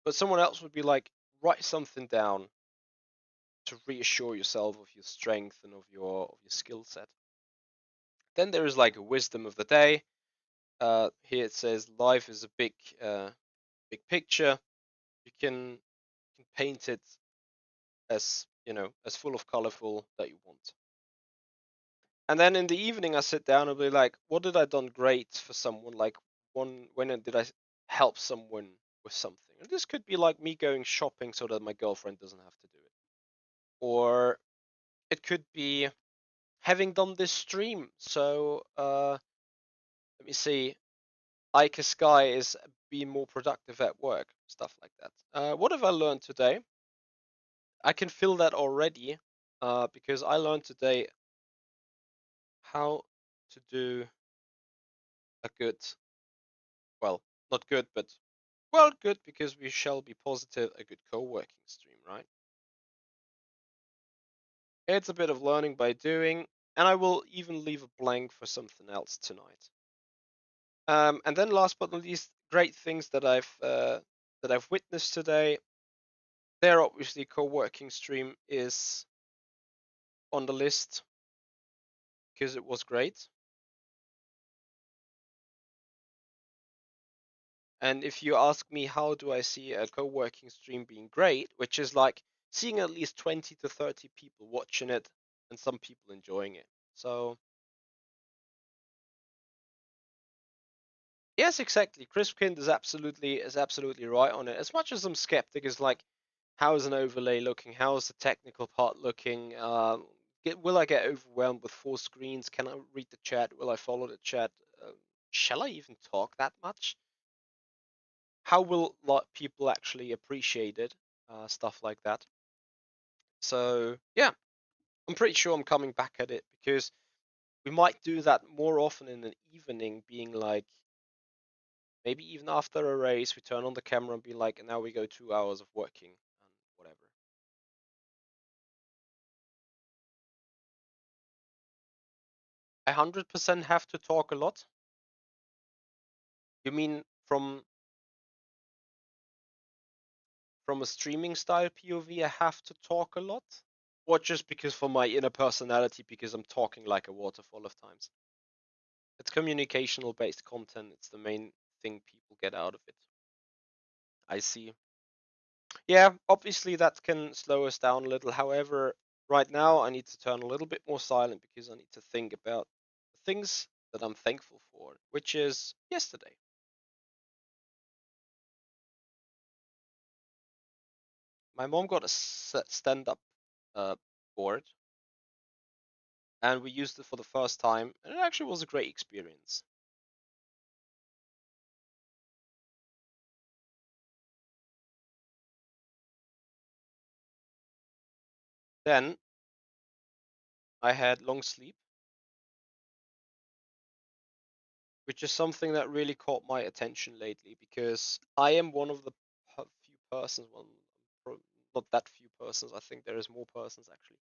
But someone else would be like, write something down to reassure yourself of your strength and of your skill set. Then there is like a wisdom of the day. Here it says life is a big picture. You can paint it as as full of colorful that you want. And then in the evening, I sit down and be like, what did I done great for someone? Like, when did I help someone with something? And this could be like me going shopping so that my girlfriend doesn't have to do it, or it could be having done this stream. So let me see. Ike Sky is being more productive at work, stuff like that. What have I learned today? I can feel that already, because I learned today how to do a good, well, not good, but well, good because we shall be positive, a good co-working stream, right? It's a bit of learning by doing, and I will even leave a blank for something else tonight. And then last but not least, great things that I've witnessed today. There, obviously, co-working stream is on the list because it was great. And if you ask me how do I see a co-working stream being great, which is like seeing at least 20 to 30 people watching it and some people enjoying it. So yes, exactly. Crispkind is absolutely right on it. As much as I'm skeptic, is like, how is an overlay looking? How is the technical part looking? Will I get overwhelmed with four screens? Can I read the chat? Will I follow the chat? Shall I even talk that much? How will people actually appreciate it? Stuff like that. So yeah, I'm pretty sure I'm coming back at it because we might do that more often in an evening, being like, maybe even after a race, we turn on the camera and be like, and now we go 2 hours of working and whatever. 100% have to talk a lot. You mean from a streaming style POV, I have to talk a lot? Or just because for my inner personality, because I'm talking like a waterfall of times? It's communicational based content. It's the main thing people get out of it. I see. Yeah, obviously that can slow us down a little. However, right now I need to turn a little bit more silent because I need to think about the things that I'm thankful for, which is yesterday. My mom got a stand-up board, and we used it for the first time, and it actually was a great experience. Then I had long sleep, which is something that really caught my attention lately because I am one of the few persons, well, not that few persons, I think there is more persons actually,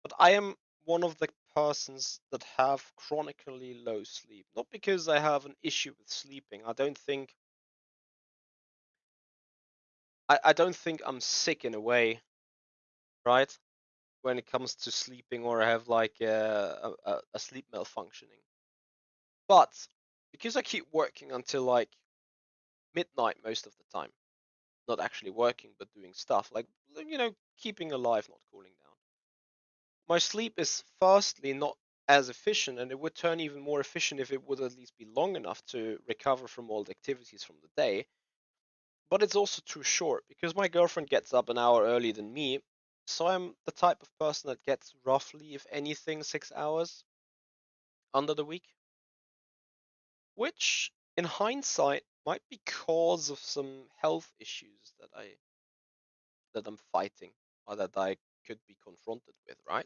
but I am one of the persons that have chronically low sleep. Not because I have an issue with sleeping. I don't think I'm sick in a way, right? When it comes to sleeping, or I have like a sleep malfunctioning. But because I keep working until like midnight most of the time, not actually working but doing stuff like keeping alive, not cooling down. My sleep is firstly not as efficient, and it would turn even more efficient if it would at least be long enough to recover from all the activities from the day. But it's also too short because my girlfriend gets up an hour earlier than me, so I'm the type of person that gets roughly, if anything, 6 hours under the week, which in hindsight might be cause of some health issues that I'm fighting, or that I could be confronted with, right?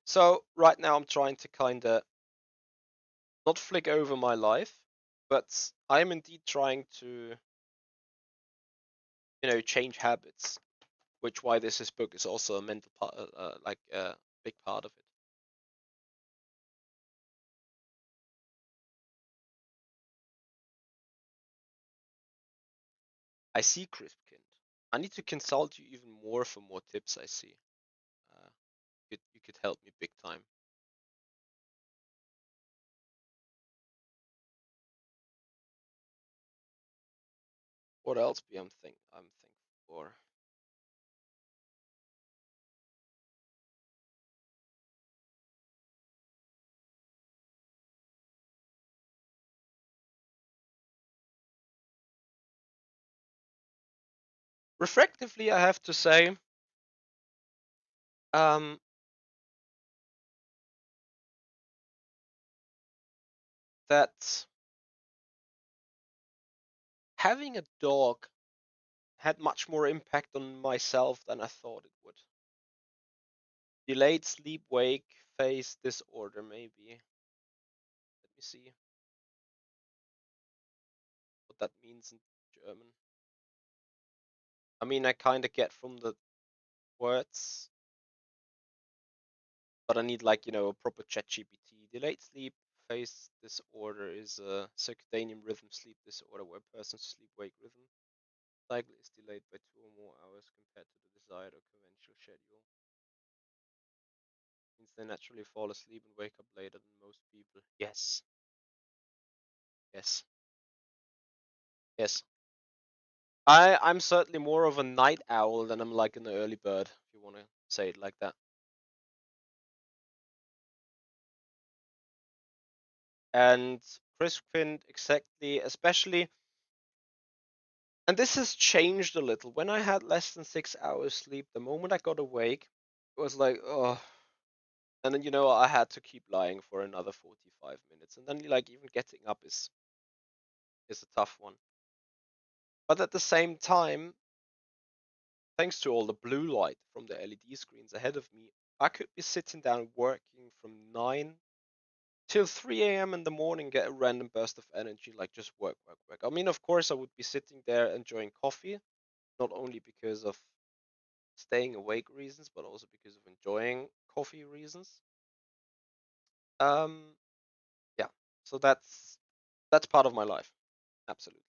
So right now I'm trying to kind of not flick over my life, but I am indeed trying to, change habits. Which why this book is also a mental part, like a big part of it. I see, Crispkind. I need to consult you even more for more tips. I see. You could help me big time. What else be I'm thankful for? Reflectively, I have to say, um, that having a dog had much more impact on myself than I thought it would. Delayed sleep wake phase disorder, maybe. Let me see what that means in German. I mean, I kind of get from the words, but I need like, a proper chat GPT. Delayed sleep phase disorder is a circadian rhythm sleep disorder where a person's sleep-wake rhythm cycle is delayed by 2 or more hours compared to the desired or conventional schedule. Means they naturally fall asleep and wake up later than most people. Yes, yes, yes. I'm certainly more of a night owl than I'm like an early bird, if you want to say it like that. And Crispin, exactly, especially, and this has changed a little. When I had less than 6 hours sleep, the moment I got awake, it was like, oh, and then I had to keep lying for another 45 minutes, and then like even getting up is a tough one. But at the same time, thanks to all the blue light from the LED screens ahead of me, I could be sitting down working from 9 till 3 a.m. in the morning, get a random burst of energy, like just work, work, work. I mean, of course, I would be sitting there enjoying coffee, not only because of staying awake reasons, but also because of enjoying coffee reasons. Um, yeah, so that's part of my life, absolutely.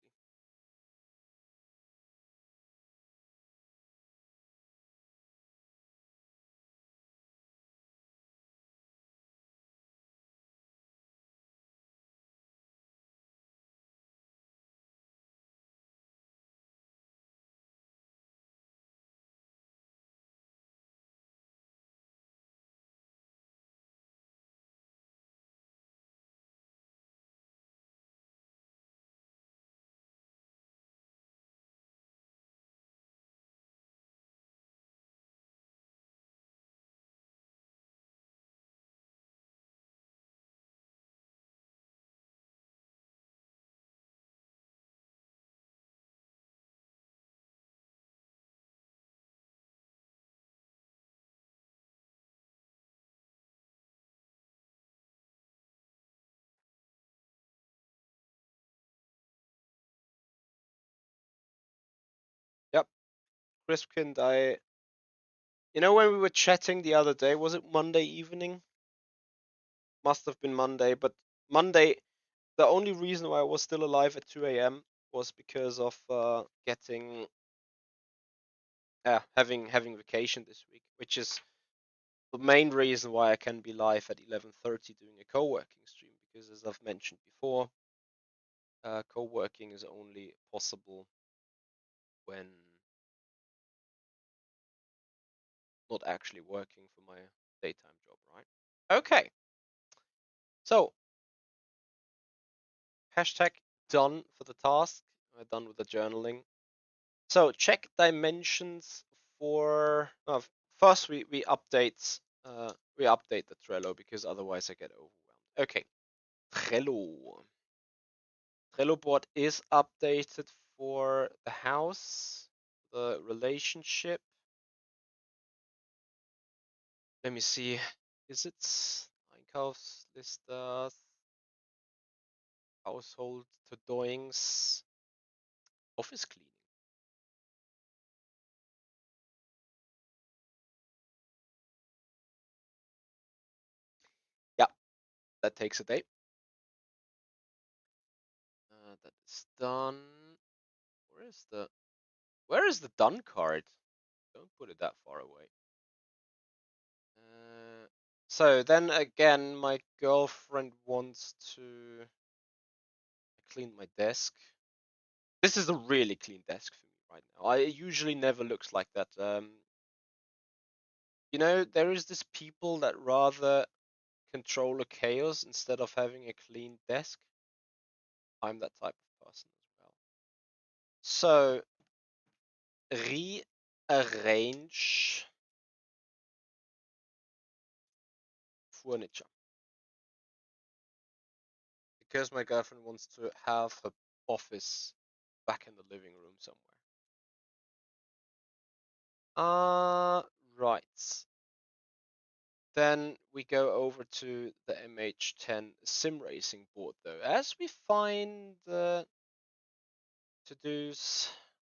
Yep, Crispkind, when we were chatting the other day, was it Monday evening? Must have been Monday, but Monday, the only reason why I was still alive at 2 a.m. was because of getting having vacation this week, which is the main reason why I can be live at 11:30 doing a co-working stream. Because as I've mentioned before, co-working is only possible when not actually working for my daytime job, right? Okay, so hashtag done for the task. Done with the journaling. So check dimensions for first we update the Trello because otherwise I get overwhelmed. Okay, Trello. Trello board is updated for the house, the relationship. Let me see. Is it Einkaufsliste, household to doings, office cleaning? Yeah, that takes a day. That is done. Where is the Where is the done card? Don't put it that far away. So then again, my girlfriend wants to clean my desk. This is a really clean desk for me right now. It usually never looks like that. There is this people that rather control a chaos instead of having a clean desk. I'm that type of person as well. So rearrange furniture because my girlfriend wants to have her office back in the living room somewhere. Right. Then we go over to the MH10 sim racing board though. As we find the to-dos,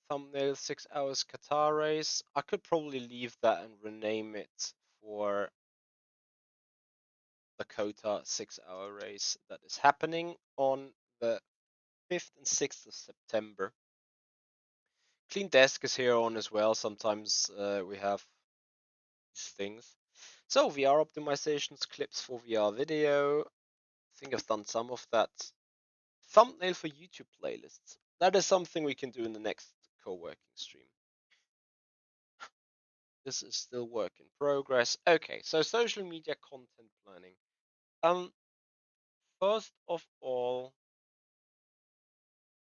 thumbnail 6 hours Qatar race, I could probably leave that and rename it for the Kota 6 hour race that is happening on the 5th and 6th of September. Clean Desk is here on as well. Sometimes we have these things. So VR optimizations, clips for VR video. I think I've done some of that. Thumbnail for YouTube playlists. That is something we can do in the next co-working stream. This is still work in progress. Okay, so social media content planning. First of all,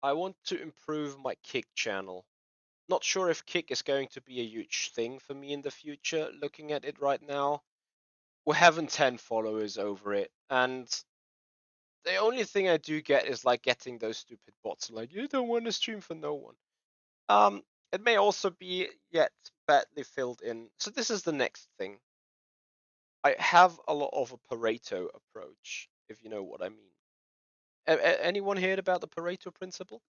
I want to improve my Kick channel. Not sure if Kick is going to be a huge thing for me in the future. Looking at it right now, we're having 10 followers over it, and the only thing I do get is like getting those stupid bots like you don't want to stream for no one. It may also be yet badly filled in. So this is the next thing. I have a lot of a Pareto approach, if you know what I mean. Anyone heard about the Pareto principle?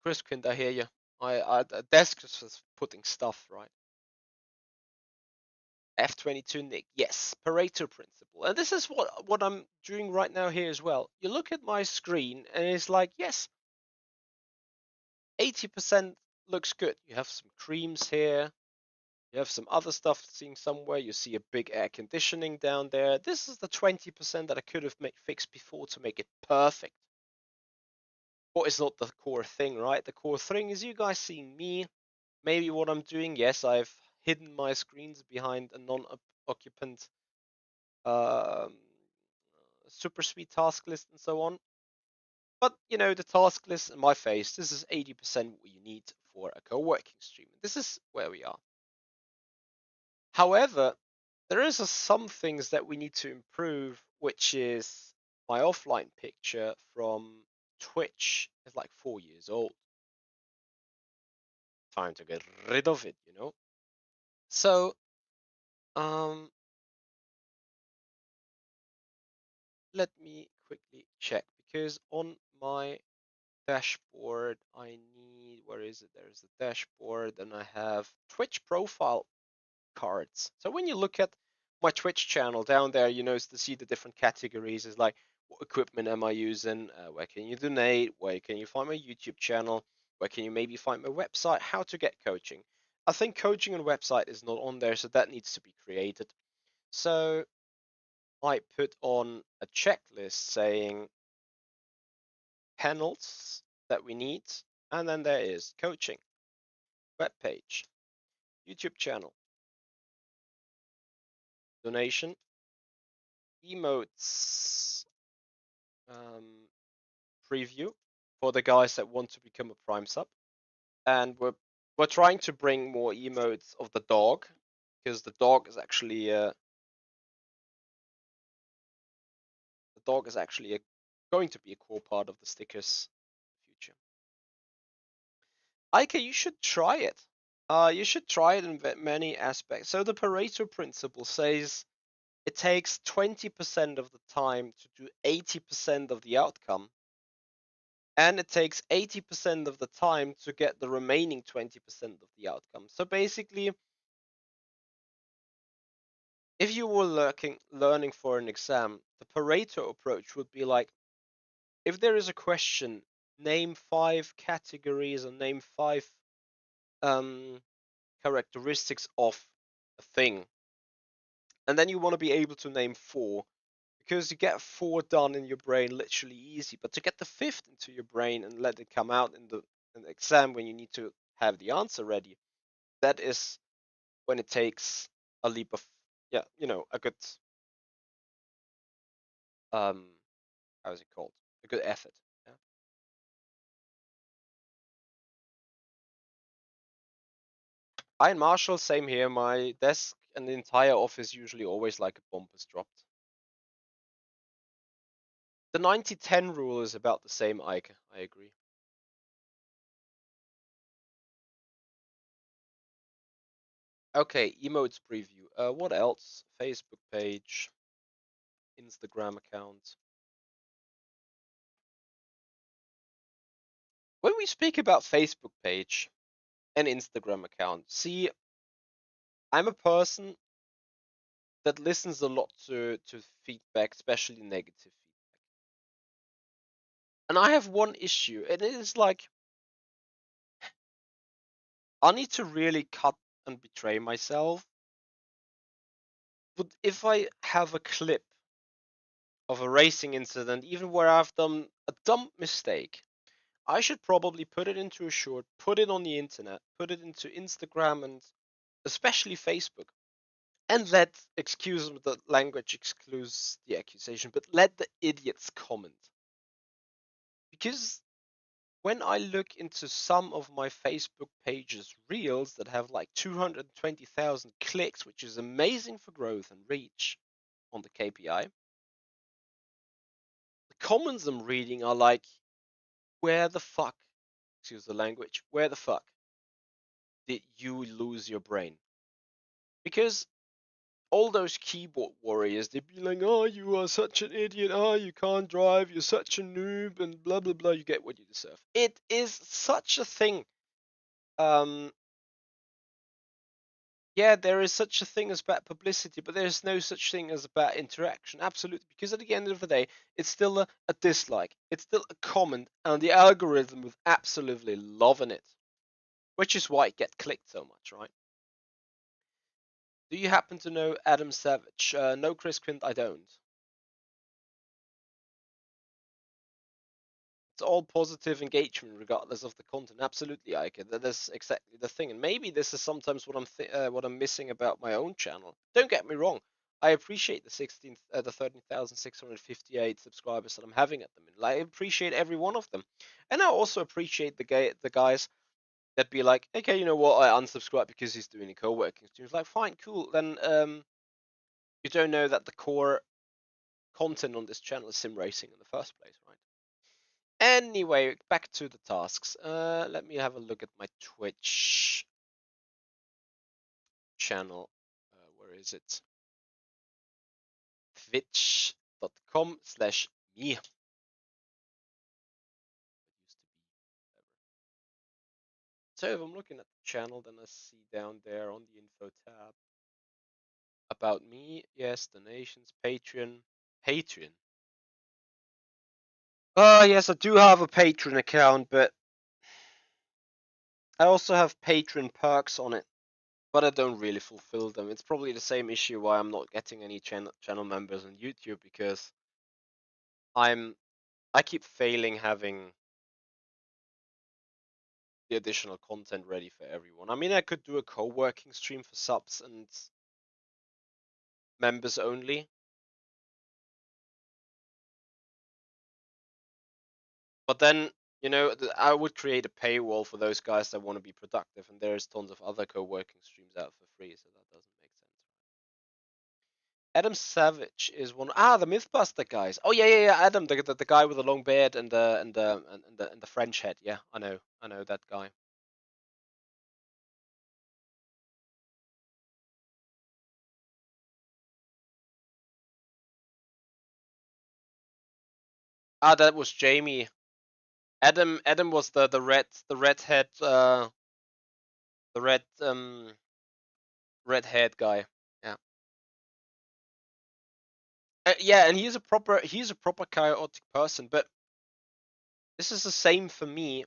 Chris, can I hear you? The desk is putting stuff right. F22 Nick, yes, Pareto principle. And this is what I'm doing right now here as well. You look at my screen and it's like, yes, 80% looks good. You have some creams here. You have some other stuff seeing somewhere. You see a big air conditioning down there. This is the 20% that I could have fixed before to make it perfect. But it's not the core thing, right? The core thing is you guys seeing me. Maybe what I'm doing, yes, I've hidden my screens behind a non-occupant super sweet task list and so on. But the task list in my face, this is 80% what you need for a co-working stream. This is where we are. However, there is some things that we need to improve, which is my offline picture from Twitch is like 4 years old. Time to get rid of it. So, um, let me quickly check because on my dashboard, where is it? There's the dashboard, and I have Twitch profile cards. So when you look at my Twitch channel down there, to see the different categories is like what equipment am I using? Where can you donate? Where can you find my YouTube channel? Where can you maybe find my website? How to get coaching? I think coaching and website is not on there, so that needs to be created. So I put on a checklist saying panels that we need, and then there is coaching, web page, YouTube channel, donation, emotes, preview for the guys that want to become a Prime sub, and we're trying to bring more emotes of the dog because the dog is actually going to be a core part of the stickers in the future. Ike, you should try it. You should try it in many aspects. So the Pareto principle says it takes 20% of the time to do 80% of the outcome, and it takes 80% of the time to get the remaining 20% of the outcome. So basically, if you were learning for an exam, the Pareto approach would be like if there is a question, name 5 categories or name 5 um, characteristics of a thing, and then you want to be able to name 4, because you get 4 done in your brain literally easy, but to get the 5th into your brain and let it come out in the exam when you need to have the answer ready, that is when it takes a leap of, yeah, a good, um how is it called, a good effort. Yeah. I and Marshall, same here. My desk and the entire office usually always like a bomb is dropped. The 90-10 rule is about the same, Ike. I agree. Okay, emotes preview. What else? Facebook page, Instagram account. When we speak about Facebook page and Instagram account, see, I'm a person that listens a lot to feedback, especially negative feedback. And I have one issue, and it is like I need to really cut and betray myself. But if I have a clip of a racing incident, even where I've done a dumb mistake, I should probably put it into a short, put it on the internet, put it into Instagram and especially Facebook, and let, excuse the language, excuse the accusation, but let the idiots comment. Because when I look into some of my Facebook pages reels that have like 220,000 clicks, which is amazing for growth and reach on the KPI, the comments I'm reading are like, where the fuck, excuse the language, where the fuck did you lose your brain? Because all those keyboard warriors, they'd be like, oh, you are such an idiot, oh, you can't drive, you're such a noob, and blah, blah, blah, you get what you deserve. It is such a thing. Um, yeah, there is such a thing as bad publicity, but there's no such thing as a bad interaction. Absolutely. Because at the end of the day, it's still a dislike, it's still a comment, and the algorithm was absolutely loving it, which is why it get clicked so much, right? Do you happen to know Adam Savage? No, Chris Quint, I don't. It's all positive engagement regardless of the content. Absolutely, Ike. That is exactly the thing. And maybe this is sometimes what I'm missing about my own channel. Don't get me wrong. I appreciate the 13,658 subscribers that I'm having at the minute. I appreciate every one of them, and I also appreciate the guys that be like, okay, you know what? I unsubscribe because he's doing a co-working stream. It's like, fine, cool. Then you don't know that the core content on this channel is sim racing in the first place, right? Anyway, back to the tasks. Let me have a look at my Twitch channel. Where is it? Twitch.com/me. So if I'm looking at the channel, then I see down there on the info tab about me. Yes, donations, Patreon. Patreon. Oh, yes, I do have a Patreon account, but I also have Patreon perks on it, but I don't really fulfill them. It's probably the same issue why I'm not getting any channel members on YouTube, because I keep failing having the additional content ready for everyone. I mean, I could do a co-working stream for subs and members only, but then, I would create a paywall for those guys that want to be productive, and there's tons of other co-working streams out for free, so that doesn't make sense. Adam Savage is one. Ah, the Mythbuster guys. Oh yeah, yeah, yeah. Adam, the guy with the long beard and the French head. Yeah, I know that guy. Ah, that was Jamie. Adam was the redhead the red haired guy. Yeah. Yeah, and he's a proper chaotic person, but This is the same for me.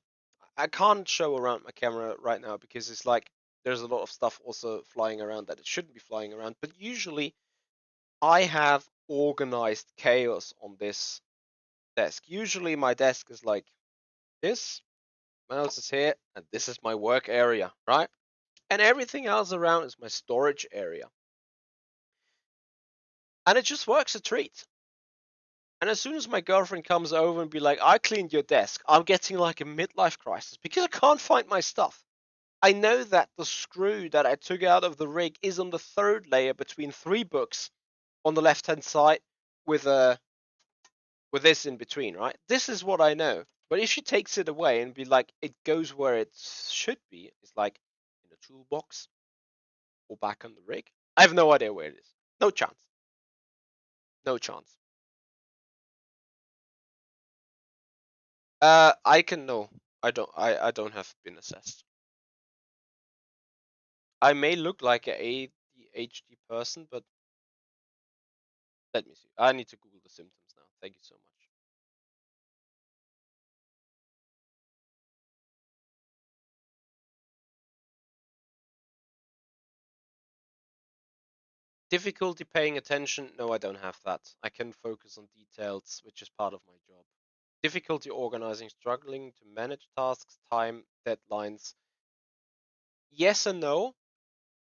I can't show around my camera right now because it's like there's a lot of stuff also flying around that it shouldn't be flying around. But usually I have organized chaos on this desk. Usually my desk is like this, mouse is here, and this is my work area, right? And everything else around is my storage area. And it just works a treat. And as soon as my girlfriend comes over and be like, I cleaned your desk, I'm getting like a midlife crisis because I can't find my stuff. I know that the screw that I took out of the rig is on the third layer between three books on the left hand side with with this in between, right? This is what I know. But if she takes it away and be like, it goes where it should be, it's like in a toolbox or back on the rig. I have no idea where it is. No chance. No chance. I can know. I don't have been assessed. I may look like a ADHD person, but let me see. I need to Google the symptoms now. Thank you so much. Difficulty paying attention? No, I don't have that. I can focus on details, which is part of my job. Difficulty organizing, struggling to manage tasks, time, deadlines. Yes and no.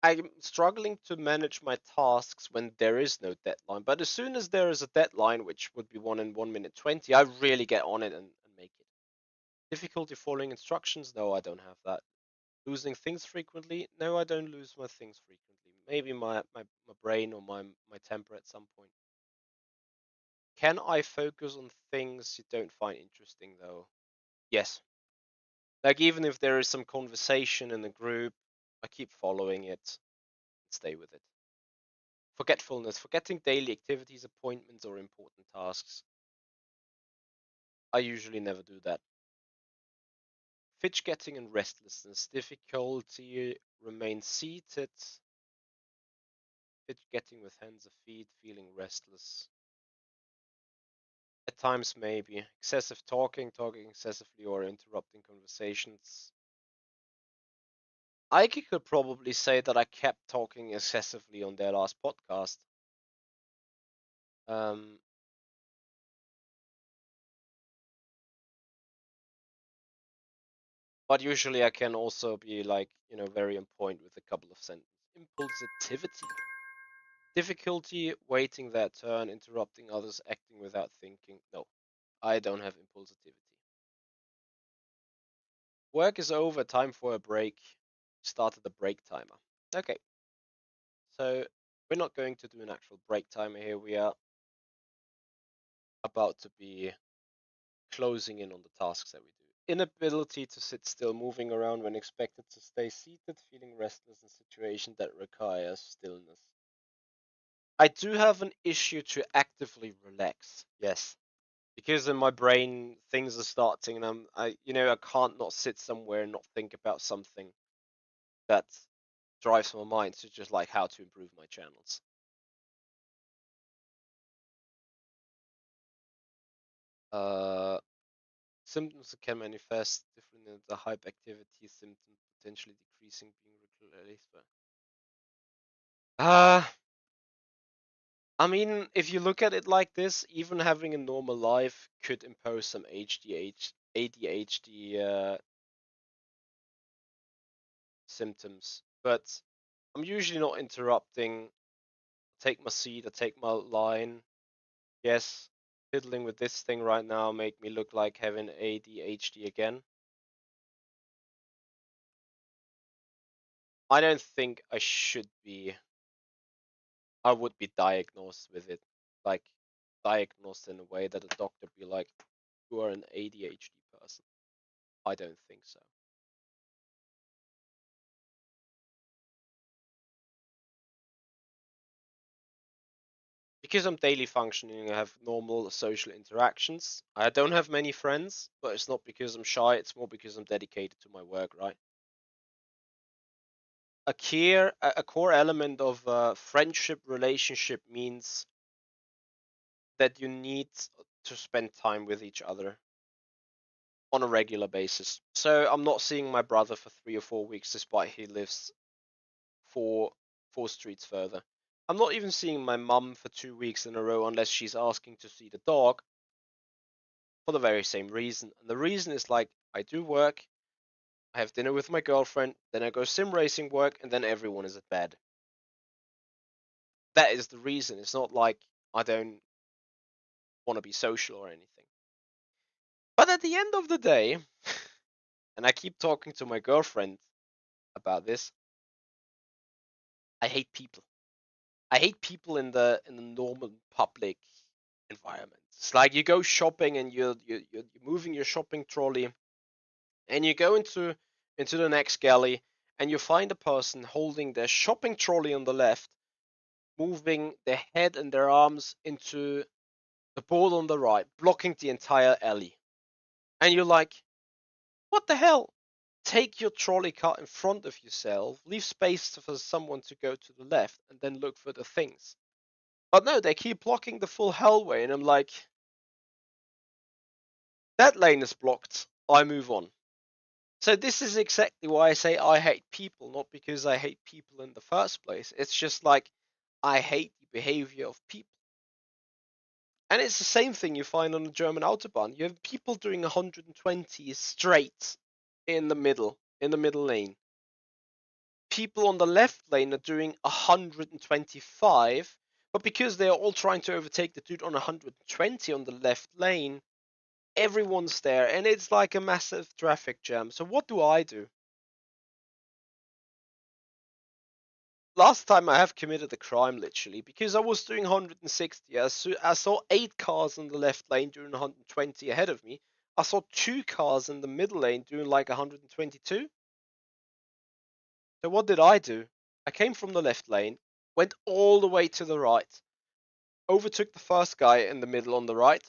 I'm struggling to manage my tasks when there is no deadline, but as soon as there is a deadline, which would be one in 1 minute 20, I really get on it and make it. Difficulty following instructions? No, I don't have that. Losing things frequently? No, I don't lose my things frequently. Maybe my brain or my temper at some point. Can I focus on things you don't find interesting though? Yes. Like even if there is some conversation in the group, I keep following it and stay with it. Forgetfulness, forgetting daily activities, appointments, or important tasks. I usually never do that. Fidgeting and restlessness, difficulty remain seated, fidgeting with hands or feet, feeling restless. At times, maybe. Excessive talking, talking excessively, or interrupting conversations. I could probably say that I kept talking excessively on their last podcast. Um, but usually I can also be like, very on point with a couple of sentences. Impulsivity. Difficulty waiting their turn, interrupting others, acting without thinking. No, I don't have impulsivity. Work is over, time for a break. Started the break timer. Okay, so we're not going to do an actual break timer here. We are about to be closing in on the tasks that we do. Inability to sit still, moving around when expected to stay seated, feeling restless in situations that requires stillness. I do have an issue to actively relax. Yes, because in my brain things are starting, and I can't not sit somewhere and not think about something that drives my mind to just like how to improve my channels. Uh, Symptoms that can manifest differently in the hyperactivity symptom potentially decreasing being released. Uh, I mean, if you look at it like this, even having a normal life could impose some ADHD symptoms. But I'm usually not interrupting. Take my seat, I take my line. Yes, fiddling with this thing right now make me look like having ADHD again. I don't think I would be diagnosed with it. Like, diagnosed in a way that a doctor be like, you are an ADHD person. I don't think so. Because I'm daily functioning, I have normal social interactions. I don't have many friends, but it's not because I'm shy, it's more because I'm dedicated to my work, right? A core element of a friendship relationship means that you need to spend time with each other. on a regular basis. So I'm not seeing my brother for 3 or 4 weeks, despite he lives four four streets further. I'm not even seeing my mum for 2 weeks in a row unless she's asking to see the dog for the very same reason. And the reason is like I do work, I have dinner with my girlfriend, then I go sim racing work, and then everyone is at bed. That is the reason. It's not like I don't want to be social or anything. But at the end of the day, and I keep talking to my girlfriend about this, I hate people. I hate people in the normal public environment. It's like you go shopping and you're moving your shopping trolley and you go into the next galley and you find a person holding their shopping trolley on the left, moving their head and their arms into the board on the right, blocking the entire alley. And you're like, what the hell? Take your trolley car in front of yourself, leave space for someone to go to the left, and then look for the things. But no, they keep blocking the full hallway, and I'm like, that lane is blocked. I move on. So this is exactly why I say I hate people, not because I hate people in the first place. It's just like I hate the behavior of people. And it's the same thing you find on the German Autobahn. You have people doing 120 straight in the middle lane. People on the left lane are doing 125, but because they are all trying to overtake the dude on 120 on the left lane, everyone's there, and it's like a massive traffic jam. So what do I do? Last time I have committed a crime, literally, because I was doing 160. I saw 8 cars in the left lane doing 120 ahead of me. I saw 2 cars in the middle lane doing like 122. So what did I do? I came from the left lane, went all the way to the right, overtook the first guy in the middle on the right,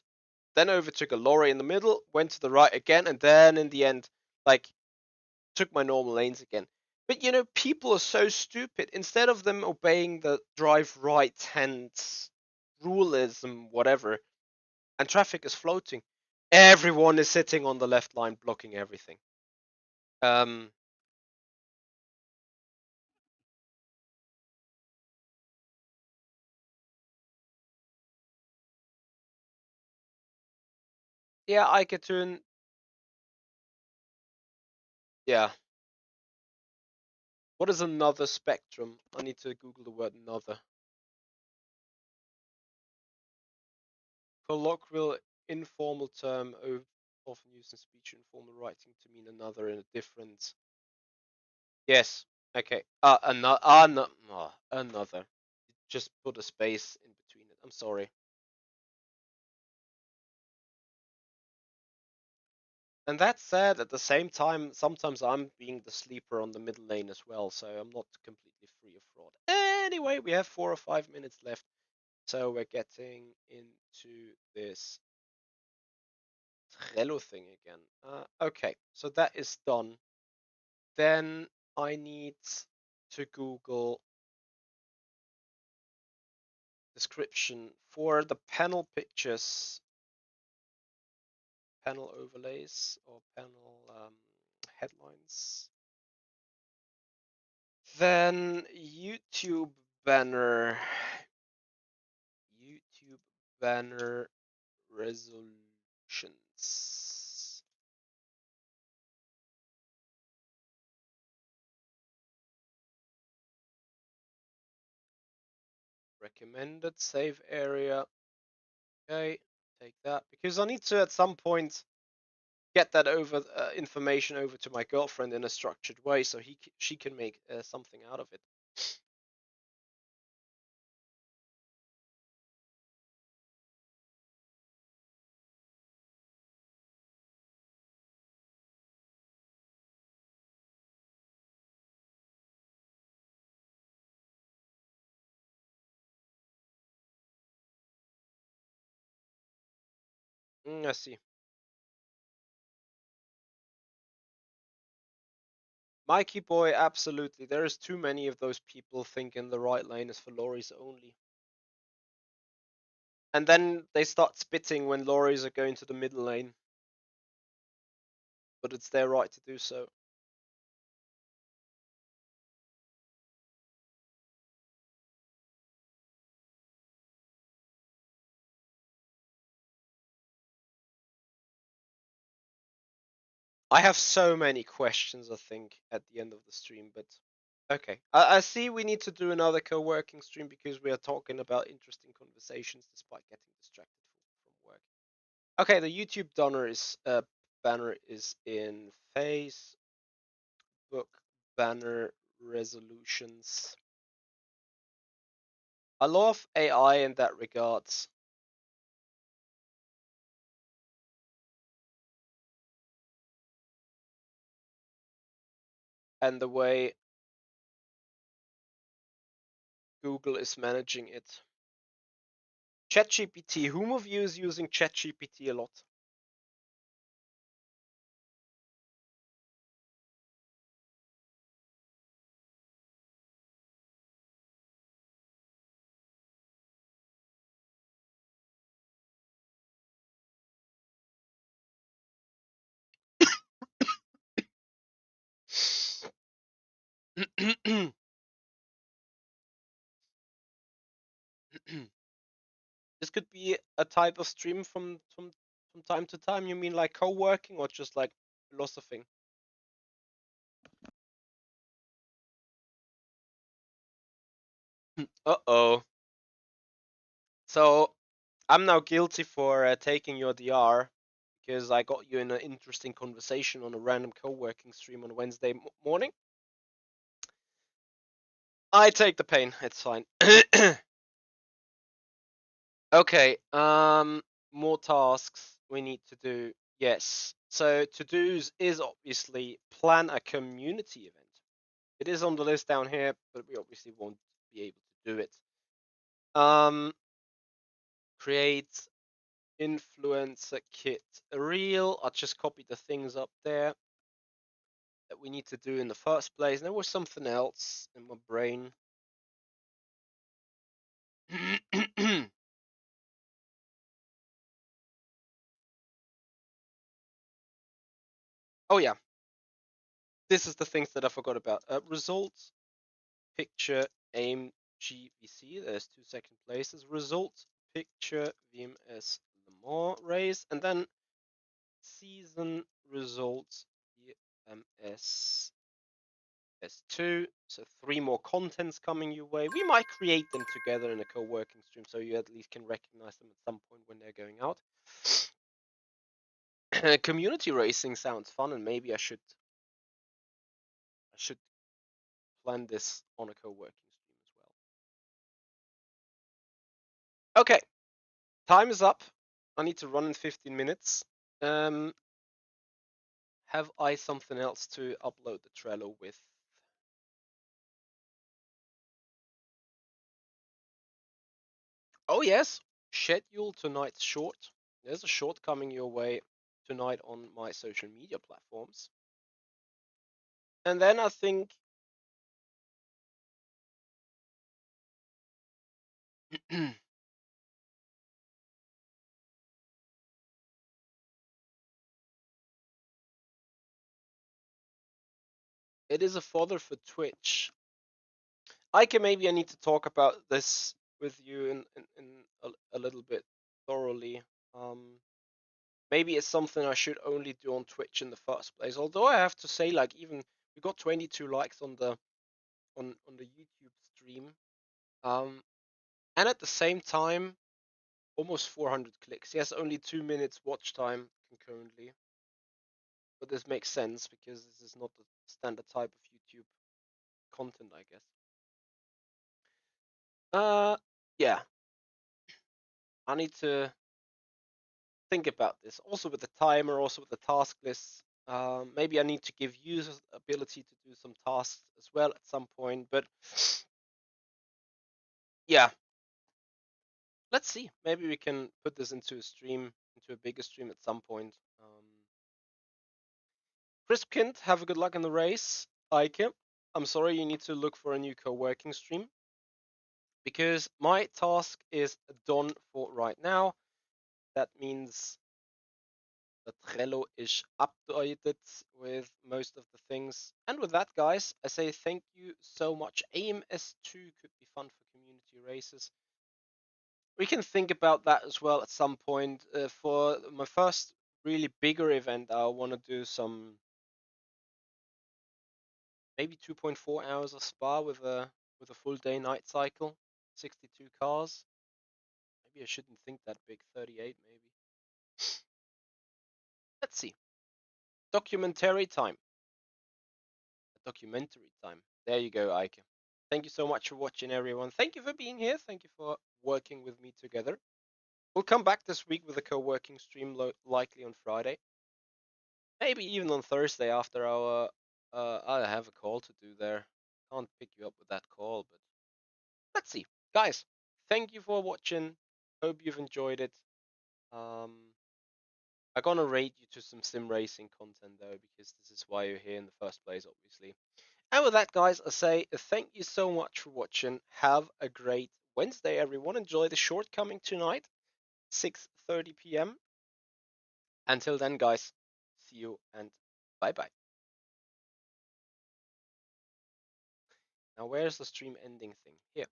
then overtook a lorry in the middle, went to the right again, and then in the end, like, took my normal lanes again. But you know, people are so stupid. Instead of them obeying the drive right hand ruleism, whatever, and traffic is floating, everyone is sitting on the left line blocking everything. Um, yeah, I get to an, yeah. What is another spectrum? I need to Google the word another. Colloquial, informal term often used in speech and formal writing to mean another in a different. Yes. Okay. Another. Just put a space in between it. I'm sorry. And that said, at the same time, sometimes I'm being the sleeper on the middle lane as well, so I'm not completely free of fraud. Anyway, we have 4 or 5 minutes left, so we're getting into this Trello thing again. Okay, so that is done. Then I need to Google description for the panel pictures, panel overlays, or panel headlines. Then YouTube banner resolutions. Recommended save area. Okay, take that because I need to at some point get that over information over to my girlfriend in a structured way so she can make something out of it. I see. Mikey boy, absolutely. There is too many of those people thinking the right lane is for lorries only. And then they start spitting when lorries are going to the middle lane. but it's their right to do so. I have so many questions, I think, at the end of the stream, but okay. I see we need to do another co-working stream because we are talking about interesting conversations despite getting distracted from work. Okay, the YouTube banner is in Facebook banner resolutions. I love AI in that regards. And the way Google is managing it. ChatGPT. Whom of you is using ChatGPT a lot? This could be a type of stream from time to time. You mean like co-working or just like philosophing? Uh-oh. So I'm now guilty for taking your DR because I got you in an interesting conversation on a random co-working stream on Wednesday morning. I take the pain. It's fine. Okay. More tasks we need to do. Yes. So to-dos is obviously plan a community event. It is on the list down here, but we obviously won't be able to do it. Create influencer kit a reel. I just copied the things up there that we need to do in the first place. And there was something else in my brain. Oh yeah, this is the things that I forgot about. Results, picture, aim, GVC. There's two second places. Results, picture, VMS, Le Mans race, and then season results, VMS S2. So three more contents coming your way. We might create them together in a co-working stream so you at least can recognize them at some point when they're going out. Community racing sounds fun, and maybe I should plan this on a co-working stream as well. Okay, time is up. I need to run in 15 minutes. Have I something else to upload the Trello with? Oh yes, schedule tonight's short. There's a short coming your way tonight on my social media platforms. And then I think it is a fodder for Twitch. Maybe I need to talk about this with you in a little bit thoroughly. Maybe it's something I should only do on Twitch in the first place. Although I have to say, like, even we got 22 likes on the YouTube stream, and at the same time, almost 400 clicks. Yes, only 2 minutes watch time concurrently, but this makes sense because this is not the standard type of YouTube content, I guess. Yeah, I need to think about this. Also with the timer, also with the task lists. Maybe I need to give users the ability to do some tasks as well at some point. But yeah, let's see. Maybe we can put this into a stream, into a bigger stream at some point. Crispkind, have a good luck in the race. Ike, I'm sorry you need to look for a new co-working stream because my task is done for right now. That means The Trello is updated with most of the things. And with that, guys, I say thank you so much. AMS2 could be fun for community races. We can think about that as well at some point. For my first really bigger event, I want to do some maybe 2.4 hours of spa with a full day night cycle, 62 cars. Maybe I shouldn't think that big, 38 maybe. Let's see. Documentary time. Documentary time. There you go, Ike. Thank you so much for watching, everyone. Thank you for being here. Thank you for working with me together. We'll come back this week with a co-working stream, likely on Friday. Maybe even on Thursday after our. I have a call to do there. Can't pick you up with that call, but let's see, guys. Thank you for watching. Hope you've enjoyed it. I'm gonna rate you to some sim racing content though, because this is why you're here in the first place, obviously. And with that, guys, I say thank you so much for watching. Have a great Wednesday, everyone. Enjoy the shortcoming tonight, 6:30 p.m. Until then, guys, see you and bye-bye. Now, where's the stream ending thing? Here.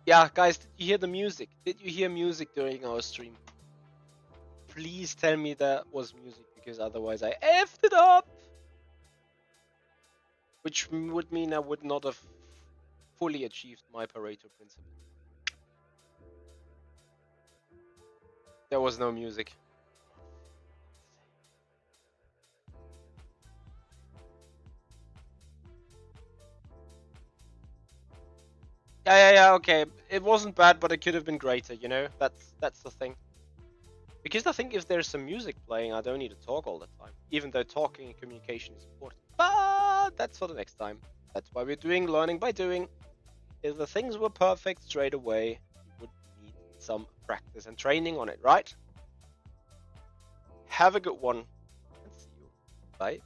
Yeah, guys, did you hear the music? Did you hear music during our stream? Please tell me that was music, because otherwise I effed it up. Which would mean I would not have fully achieved my Pareto principle. There was no music. Yeah, okay. It wasn't bad, but it could have been greater, you know? That's the thing. Because I think if there's some music playing, I don't need to talk all the time. Even though talking and communication is important. But that's for the next time. That's why we're doing learning by doing. If the things were perfect straight away, you would need some practice and training on it, right? Have a good one. And see you. Bye.